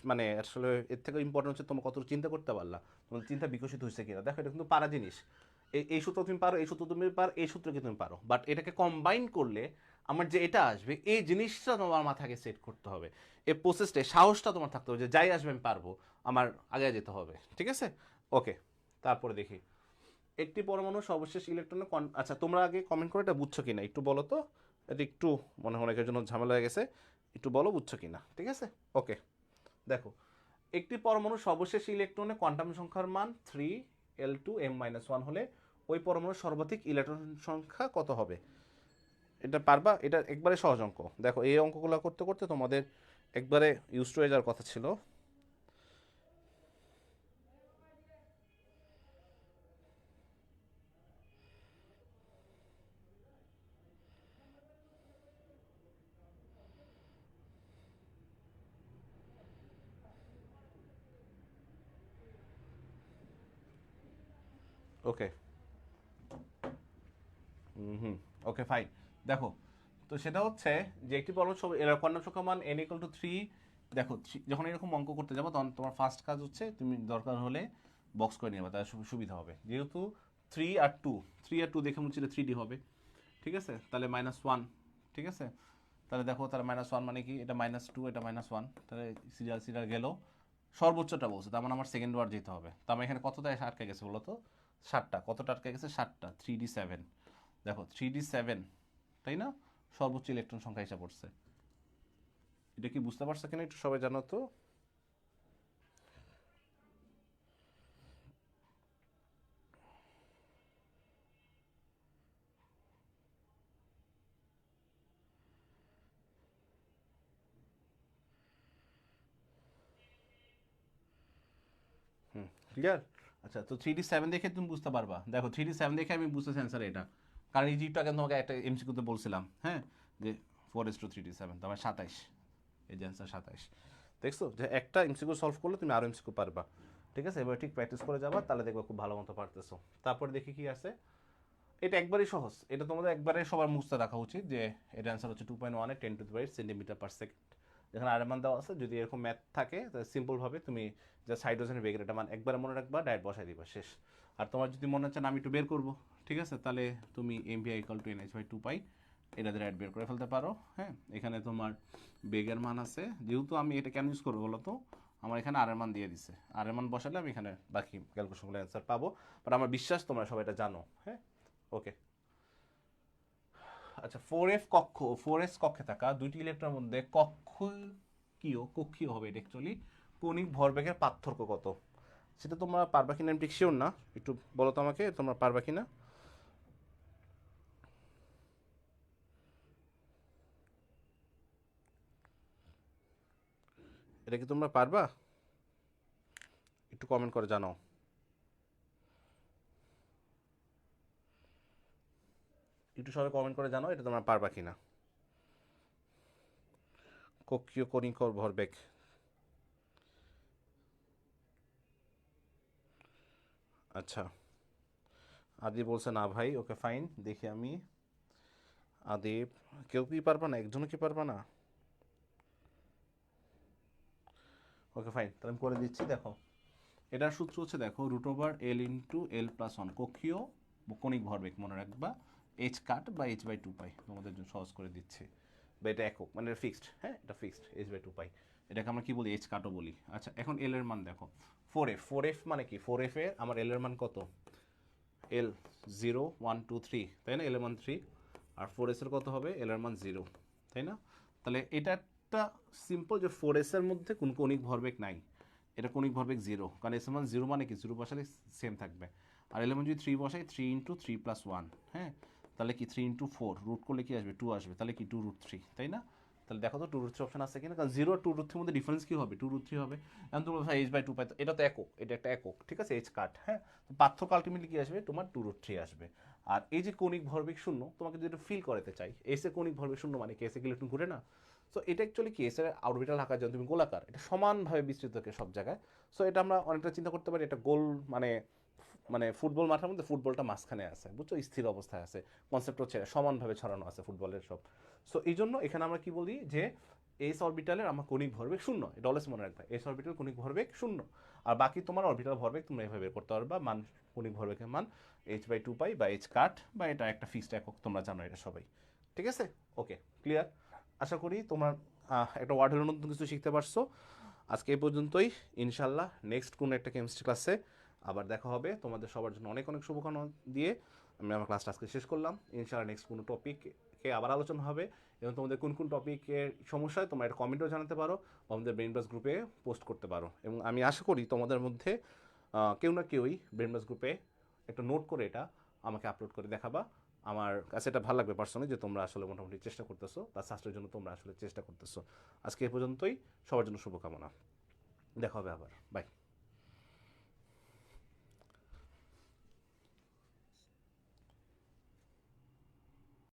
মানে আসলে এর থেকে ইম্পর্টেন্ট হচ্ছে তোমরা কত চিন্তা করতে পারলা, তোমাদের চিন্তা বিকশিত হয়েছে কিনা। দেখো এটা কিন্তু পারা জিনিস, এই সূত্র তুমি পারো, এই সূত্র তুমি পারো, এই সূত্রকে তুমি পারো, বাট এটাকে কম্বাইন করলে আমার যে এটা আসবে এই জিনিসটা তোমার মাথাকে সেট করতে হবে। এই প্রসেসটা সাহসটা তোমার থাকতে হবে যে যাই আসবে আমি পারবো, আমার আগে যেতে হবে। ঠিক আছে, ওকে। তারপরে দেখি একটি পরমাণু সর্বশেষ ইলেকট্রনে আচ্ছা তোমরা আগে কমেন্ট করে এটা বুঝছো কিনা একটু বলো তো। এটা একটু মনে হয় অনেকের জন্য ঝামেলা হয়ে গেছে, একটু বলো বুঝছো কিনা। ঠিক আছে, ওকে। দেখো, একটি পরমাণুর সর্বশেষ ইলেকট্রনে কোয়ান্টাম সংখ্যার মান 3 L2 M-1 হলে ওই পরমাণুর সর্বাধিক ইলেকট্রন সংখ্যা কত হবে? এটা পারবা? এটা একবারে সহজ অঙ্ক। দেখো এই অঙ্কগুলো করতে করতে তোমাদের একবারে ইউজ হয়ে যাওয়ার কথা ছিল। ওকে, হুম, ওকে ফাইন। দেখো, তো সেটা হচ্ছে যে একটি পরমাণু কোয়ান্টাম সংখ্যা মান n = 3। দেখো যখন এরকম অঙ্ক করতে যাবো তখন তোমার ফার্স্ট কাজ হচ্ছে তুমি দরকার হলে বক্স করে নেবে, তাহলে সুবিধা হবে। যেহেতু 3 আর 2 দেখে মনে হচ্ছে 3D হবে। ঠিক আছে, তাহলে -1। ঠিক আছে, তাহলে দেখো তাহলে -1 মানে কি, এটা -2 এটা -1, তাহলে সিরিয়াল সিরিয়াল গেল। সর্বোচ্চটা বলছে, তার মানে আমার সেকেন্ড ওয়ার্ড যেতে হবে। তো আমার এখানে কতটা আটকে গেছে বলো তো? 7টা। কতটা আটকে গেছে? 7টা। 3D7। দেখো 3D7, তাই না? সর্বোচ্চ ইলেকট্রন সংখ্যা হিসাব পড়ছে। এটা কি বুঝতে পারছো কিনা একটু সবাই জানো তো। ক্লিয়ার? আচ্ছা, তো 3D7 দেখে তুমি বুঝতে পারবা। দেখো 3D7 দেখে আমি বুঝতেছি অ্যান্সার এটা, কারণ এই জিপটা আগে তোমাকে একটা এমসিকিউতে বলছিলাম, হ্যাঁ, যে 4:3D7, তার মানে 27। এই যে অ্যান্সার 27। দেখছো যে একটা এমসিকিউ সলভ করলে তুমি আরো এমসিকিউ পারবা। ঠিক আছে, এবার ঠিক প্র্যাকটিস করে যাবা, তাহলে দেখবা খুব ভালো মতো পারতেছো। তারপরে দেখি কি আছে। এটা একবারই সহজ, এটা তোমাদের একবারে সবার মুখস্থ রাখা উচিত যে এর অ্যান্সার হচ্ছে 2.1 10⁻⁷ যেখানে আর মান দেওয়া আছে। যদি এরকম ম্যাথ থাকে তাহলে সিম্পলভাবে তুমি যা হাইড্রোজেনের বেগের একটা মান একবার মনে রাখবা, ডাইরেক্ট বসাই দিবা, শেষ। আর তোমার যদি মনে হচ্ছে না আমি একটু বের করবো, ঠিক আছে, তাহলে তুমি mvi = NH/2 এটা ডাইরেক্ট বের করে ফেলতে পারো। হ্যাঁ, এখানে তোমার বেগের মান আছে, যেহেতু আমি এটা কেন ইউজ করবো বলো তো, আমার এখানে আর এর মান দিয়ে দিছে, আর এর মান বসালে আমি এখানে বাকি ক্যালকুলেশনগুলো অ্যান্সার পাবো। বাট আমার বিশ্বাস তোমরা সবাই এটা জানো। হ্যাঁ, ওকে। আচ্ছা, 4s কক্ষে থাকা দুইটি ইলেকট্রনের মধ্যে কক্ষীয় হবে, এটা অ্যাকচুয়ালি কৌণিক ভরবেগের পার্থক্য কত? সেটা তোমরা পারবা কিনা আমি ঠিক শিওর না, একটু বলো তো আমাকে তোমরা পারবা কিনা। এটা কি তোমরা পারবা? একটু কমেন্ট করে জানাও। একটু সবাই কমেন্ট করে জানাও এটা তোমরা পারবা কিনা। কক্ষীয় কৌণিক ভরবেগ। আচ্ছা, আদি বলছে না ভাই, ওকে ফাইন। দেখি আমি, আদি কেউ কি পারবা না? একজনও কি পারবা না? ওকে ফাইন, তাহলে আমি করে দিচ্ছি। দেখো এটার সূত্র হচ্ছে, দেখো √L × L+1 কক্ষীয় কৌণিক ভরবেগ মনে রাখবা, h বা h/2 তোমাদের জন্য সহজ করে দিচ্ছি। বা এটা একক মানে ফিক্সড, হ্যাঁ এটা ফিক্সড h/2। এটাকে আমরা কি বলি? h বলি। আচ্ছা, এখন এল এর মান দেখো, 4f মানে কি? 4f এ আমার এল এর মান কত? এল 0 1 2 3, তাই না? এল এর মান 3। আর 4s এর কত হবে? এল এর মান 0, তাই না? তাহলে এটা একটা সিম্পল যে 4s এর মধ্যে কোন কৌণিক ভরবেগ নাই, এটা কৌণিক ভরবেগ 0, কারণ এস এর মান 0 মানে কি? 0 বসালে সেম থাকবে। আর এল এর মান যদি 3 বসাই, 3 × 3 + 1, হ্যাঁ, তাহলে কি 3 × 4 রুট করলে কি আসবে? 2 আসবে, তাহলে কি 2√3, তাই না? তাহলে দেখো তো 2√3 অপশন আছে কিনা, কারণ 0 আর 2√3 মধ্যে ডিফারেন্স কি হবে? 2√3 হবে। এখন তুমি বলছো h/2 পাই, এটা তো একক, এটা একটা একক, ঠিক আছে, h কাট, হ্যাঁ। তো পার্থক্য আলটিমেটলি কি আসবে? তোমার 2√3 আসবে। আর এই যে কৌণিক ভরবেগ শূন্য, তোমাকে যদি ফিল করাতে চাই, এস এ কৌণিক ভরবেগ শূন্য মানে কি? এস এ ইলেকট্রন ঘুরে না। সো এটা অ্যাকচুয়ালি কি, এস এর অরবিটাল আকার যখন তুমি গোলাকার, এটা সমানভাবে বিস্তৃত থাকে সব জায়গায়। সো এটা আমরা অনেকটা চিন্তা করতে পারি, এটা গোল মানে মানে ফুটবল মাঠের মধ্যে ফুটবলটা মাঝখানে আছে, বুঝছো, স্থির অবস্থায় আছে। কনসেপ্ট হচ্ছে সমানভাবে ছড়ানো আছে ফুটবলের সব। সো এই জন্য এখানে আমরা কি বলি যে এস অরবিটালের আমার কৌণিক ভরবেগ শূন্য, এটা অলওয়েজ মনে রাখবে, এস অরবিটাল কৌণিক ভরবেগ শূন্য। আর বাকি তোমার অরবিটাল ভরবেগ তোমরা এভাবে বের করতে পারবা, মান কৌণিক ভরবেগের মান h/2 পাই বা h কাট বা এটা একটা ফিক্সড একক, তোমরা জানো এটা সবাই। ঠিক আছে, ওকে, ক্লিয়ার। আশা করি তোমরা একটা ওয়ার্ড হলে নতুন কিছু শিখতে পারছো। আজকে এই পর্যন্তই, ইনশাল্লাহ নেক্সট কোনো একটা কেমিস্ট্রি ক্লাসে আবার দেখা হবে। তোমাদের সবার জন্য অনেক অনেক শুভকামনা দিয়ে আমি আমার ক্লাসটা আজকে শেষ করলাম। ইনশাল্লাহ নেক্সট কোনো টপিকে আবার আলোচনা হবে, এবং তোমাদের কোন কোন টপিকের সমস্যা হয় তোমরা এটা কমেন্টেও জানাতে পারো বা আমাদের ব্রেনবাস গ্রুপে পোস্ট করতে পারো। এবং আমি আশা করি তোমাদের মধ্যে কেউ না কেউই ব্রেনবাস গ্রুপে একটা নোট করে এটা আমাকে আপলোড করে দেখাবা। আমার কাছে এটা ভালো লাগবে পার্সোনালি যে তোমরা আসলে মোটামুটি চেষ্টা করতেছো বা সাস্টের জন্য তোমরা আসলে চেষ্টা করতেছো। আজকে এ পর্যন্তই, সবার জন্য শুভকামনা, দেখা হবে আবার, বাই।